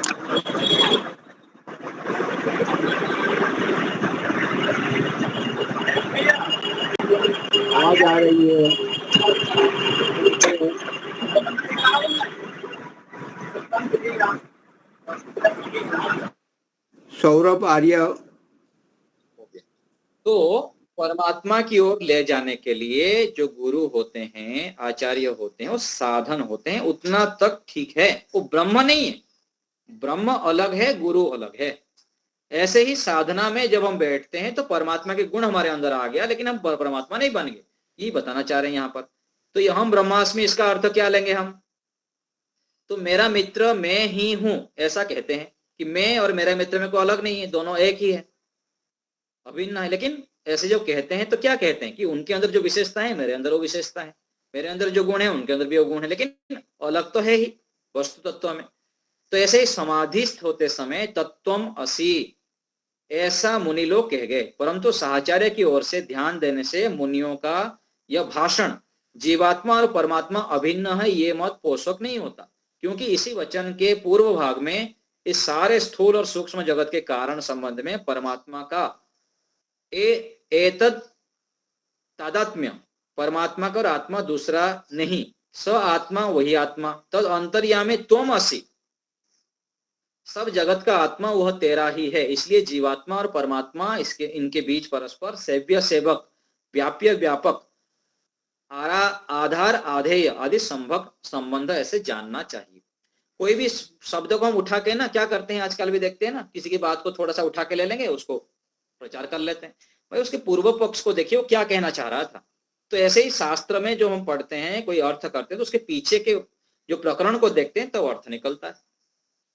आवाज आ रही है। सौरभ आर्य। तो परमात्मा की ओर ले जाने के लिए जो गुरु होते हैं, आचार्य होते हैं, वो साधन होते हैं, उतना तक ठीक है। वो ब्रह्म नहीं है, ब्रह्म अलग है, गुरु अलग है। ऐसे ही साधना में जब हम बैठते हैं तो परमात्मा के गुण हमारे अंदर आ गया, लेकिन हम परमात्मा नहीं बन गए, ये बताना चाह रहे हैं यहाँ पर। तो ये हम ब्रह्मास्मि, इसका अर्थ क्या लेंगे हम? तो मेरा मित्र मैं ही हूं, ऐसा कहते हैं कि मैं और मेरा मित्र में कोई अलग नहीं है, दोनों एक ही है, अभिन्न है। लेकिन ऐसे जब कहते हैं तो क्या कहते हैं कि उनके अंदर जो विशेषता है मेरे अंदर वो विशेषता है, मेरे अंदर जो गुण है उनके अंदर भी वो गुण है, लेकिन अलग तो है ही वस्तु तत्व में। तो ऐसे ही समाधिस्थ होते समय तत्वम असि ऐसा मुनि लोग कह गए, परंतु साहचर्य की ओर से ध्यान देने से मुनियों का यह भाषण जीवात्मा और परमात्मा अभिन्न है ये मत पोषक नहीं होता, क्योंकि इसी वचन के पूर्व भाग में इस सारे स्थूल और सूक्ष्म जगत के कारण संबंध में परमात्मा का एतद तादात्म्य, परमात्मा का और आत्मा दूसरा नहीं, स आत्मा वही आत्मा, तद अंतर्यामी त्वम असि, सब जगत का आत्मा वह तेरा ही है। इसलिए जीवात्मा और परमात्मा इसके इनके बीच परस्पर सेव्य सेवक, व्याप्य व्यापक, आधार आधेय आदि संभव संबंध ऐसे जानना चाहिए। कोई भी शब्द को हम उठा के ना क्या करते हैं, आजकल भी देखते हैं ना, किसी की बात को थोड़ा सा उठा के ले लेंगे, उसको प्रचार कर लेते हैं। भाई उसके पूर्व पक्ष को देखिए वो क्या कहना चाह रहा था। तो ऐसे ही शास्त्र में जो हम पढ़ते हैं, कोई अर्थ करते हैं तो उसके पीछे के जो प्रकरण को देखते हैं तो अर्थ निकलता है।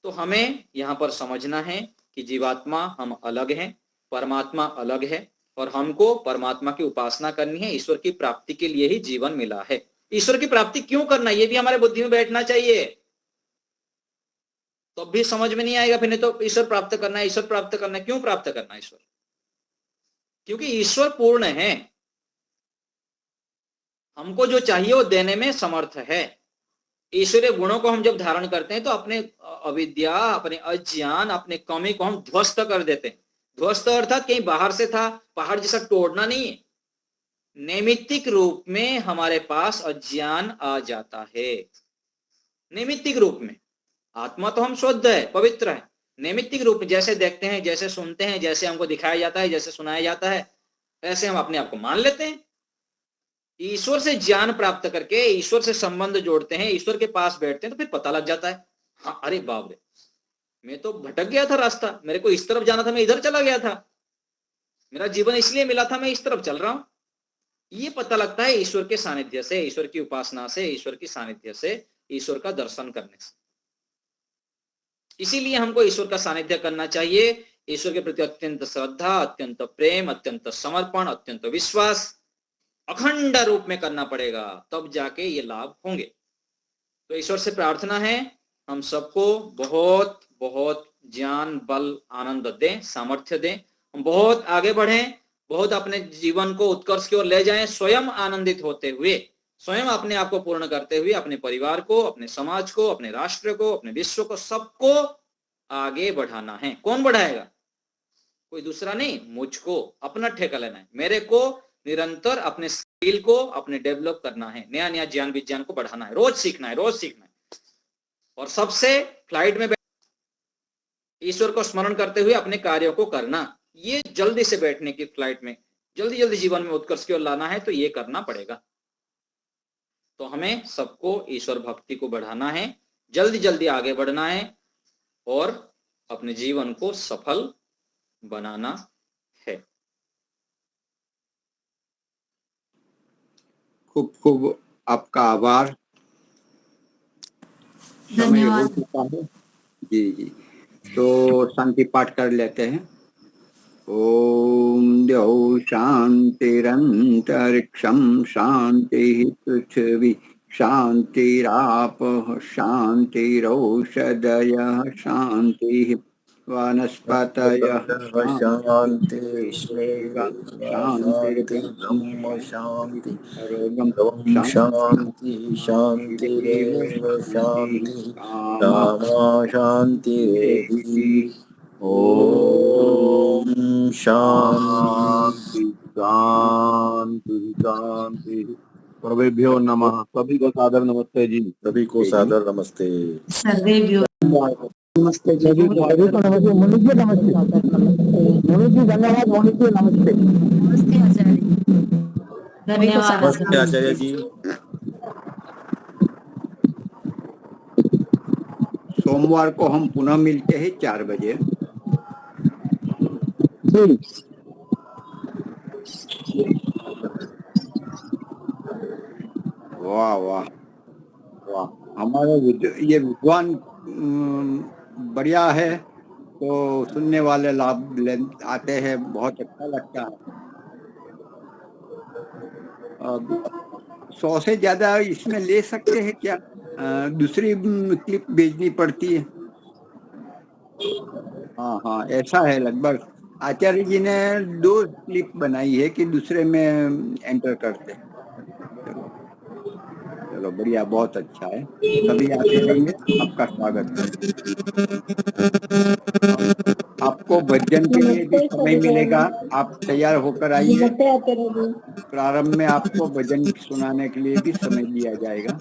तो हमें यहाँ पर समझना है कि जीवात्मा हम अलग हैं, परमात्मा अलग है, और हमको परमात्मा की उपासना करनी है। ईश्वर की प्राप्ति के लिए ही जीवन मिला है। ईश्वर की प्राप्ति क्यों करना, ये भी हमारे बुद्धि में बैठना चाहिए। तो भी समझ में नहीं आएगा फिर, नहीं तो ईश्वर प्राप्त करना है, ईश्वर प्राप्त करना है, क्यों प्राप्त करना है ईश्वर? क्योंकि ईश्वर पूर्ण है, हमको जो चाहिए वो देने में समर्थ है। ईश्वरीय गुणों को हम जब धारण करते हैं तो अपने अविद्या, अपने अज्ञान, अपने कमी को हम ध्वस्त कर देते हैं। ध्वस्त अर्थात कहीं बाहर से था, पहाड़ जैसा तोड़ना नहीं है, नैमित्तिक रूप में हमारे पास अज्ञान आ जाता है। नैमित्तिक रूप में आत्मा तो हम शुद्ध है, पवित्र है। नैमित्तिक रूप में जैसे देखते हैं, जैसे सुनते हैं, जैसे हमको दिखाया जाता है, जैसे सुनाया जाता है, ऐसे हम अपने आप को मान लेते हैं। ईश्वर से ज्ञान प्राप्त करके ईश्वर से संबंध जोड़ते हैं, ईश्वर के पास बैठते हैं तो फिर पता लग जाता है, हाँ अरे बाप रे, मैं तो भटक गया था रास्ता, मेरे को इस तरफ जाना था, मैं इधर चला गया था, मेरा जीवन इसलिए मिला था, मैं इस तरफ चल रहा हूं। ये पता लगता है ईश्वर के सानिध्य से, ईश्वर की उपासना से, ईश्वर की सानिध्य से, ईश्वर का दर्शन करने से। इसीलिए हमको ईश्वर का सानिध्य करना चाहिए। ईश्वर के प्रति अत्यंत श्रद्धा, अत्यंत प्रेम, अत्यंत समर्पण, अत्यंत विश्वास अखंड रूप में करना पड़ेगा, तब जाके ये लाभ होंगे। तो ईश्वर से प्रार्थना है हम सबको बहुत बहुत ज्ञान, बल, आनंद दें, सामर्थ्य दें, हम बहुत आगे बढ़ें बहुत अपने जीवन को उत्कर्ष की ओर ले जाएं, स्वयं आनंदित होते हुए, स्वयं अपने आप को पूर्ण करते हुए अपने परिवार को, अपने समाज को, अपने राष्ट्र को, अपने विश्व को, सबको आगे बढ़ाना है। कौन बढ़ाएगा? कोई दूसरा नहीं, मुझको अपना ठेका लेना है। मेरे को निरंतर अपने स्किल को अपने डेवलप करना है, नया नया ज्ञान विज्ञान को बढ़ाना है, रोज सीखना है, रोज सीखना है। और सबसे फ्लाइट में ईश्वर को स्मरण करते हुए अपने कार्यों को करना। ये जल्दी से बैठने की फ्लाइट में जल्दी जल्दी जीवन में उत्कर्ष की ओर लाना है तो ये करना पड़ेगा। तो हमें सबको ईश्वर भक्ति को बढ़ाना है, जल्दी जल्दी आगे बढ़ना है और अपने जीवन को सफल बनाना है। खूब खूब आपका आभार। समय हो धन्यवाद। चुका है। जी जी, तो शांति पाठ कर लेते हैं। ओम द्यौ शांतिरंतरिक्षं शांति पृथ्वी शांतिरापः शांतिरौषधयः शांतिः वनस्पतयः शांति शांतिर्ब्रह्म शांति सर्वं शांति शांतिरेव शांति रामा शांतिरेधि। ओम शांति शांति शांति। सर्वेभ्यो नमः। सभी को सादर नमस्ते जी। सभी को सादर नमस्ते। सर्वेभ्यो नमस्ते जी, सभी को नमस्ते। मनुज जी नमस्ते। मनुज जी धन्यवाद। मनुज जी नमस्ते। नमस्ते आचार्य। धन्यवाद नमस्ते आचार्य जी। सोमवार को हम पुनः मिलते हैं 4 बजे। वाह वाह वाह, हमारे ये विद्वान बढ़िया है तो सुनने वाले लाभ आते हैं, बहुत अच्छा लगता है। 100 से ज्यादा इसमें ले सकते हैं क्या? दूसरी क्लिप भेजनी पड़ती है? हाँ हाँ, ऐसा है लगभग। आचार्य जी ने 2 क्लिप बनाई है कि दूसरे में एंटर करते हैं। चलो बढ़िया, बहुत अच्छा है। सभी आते रहेंगे, आपका स्वागत है। आपको भजन के लिए भी समय मिलेगा, आप तैयार होकर आइए। प्रारंभ में आपको भजन सुनाने के लिए भी समय दिया जाएगा।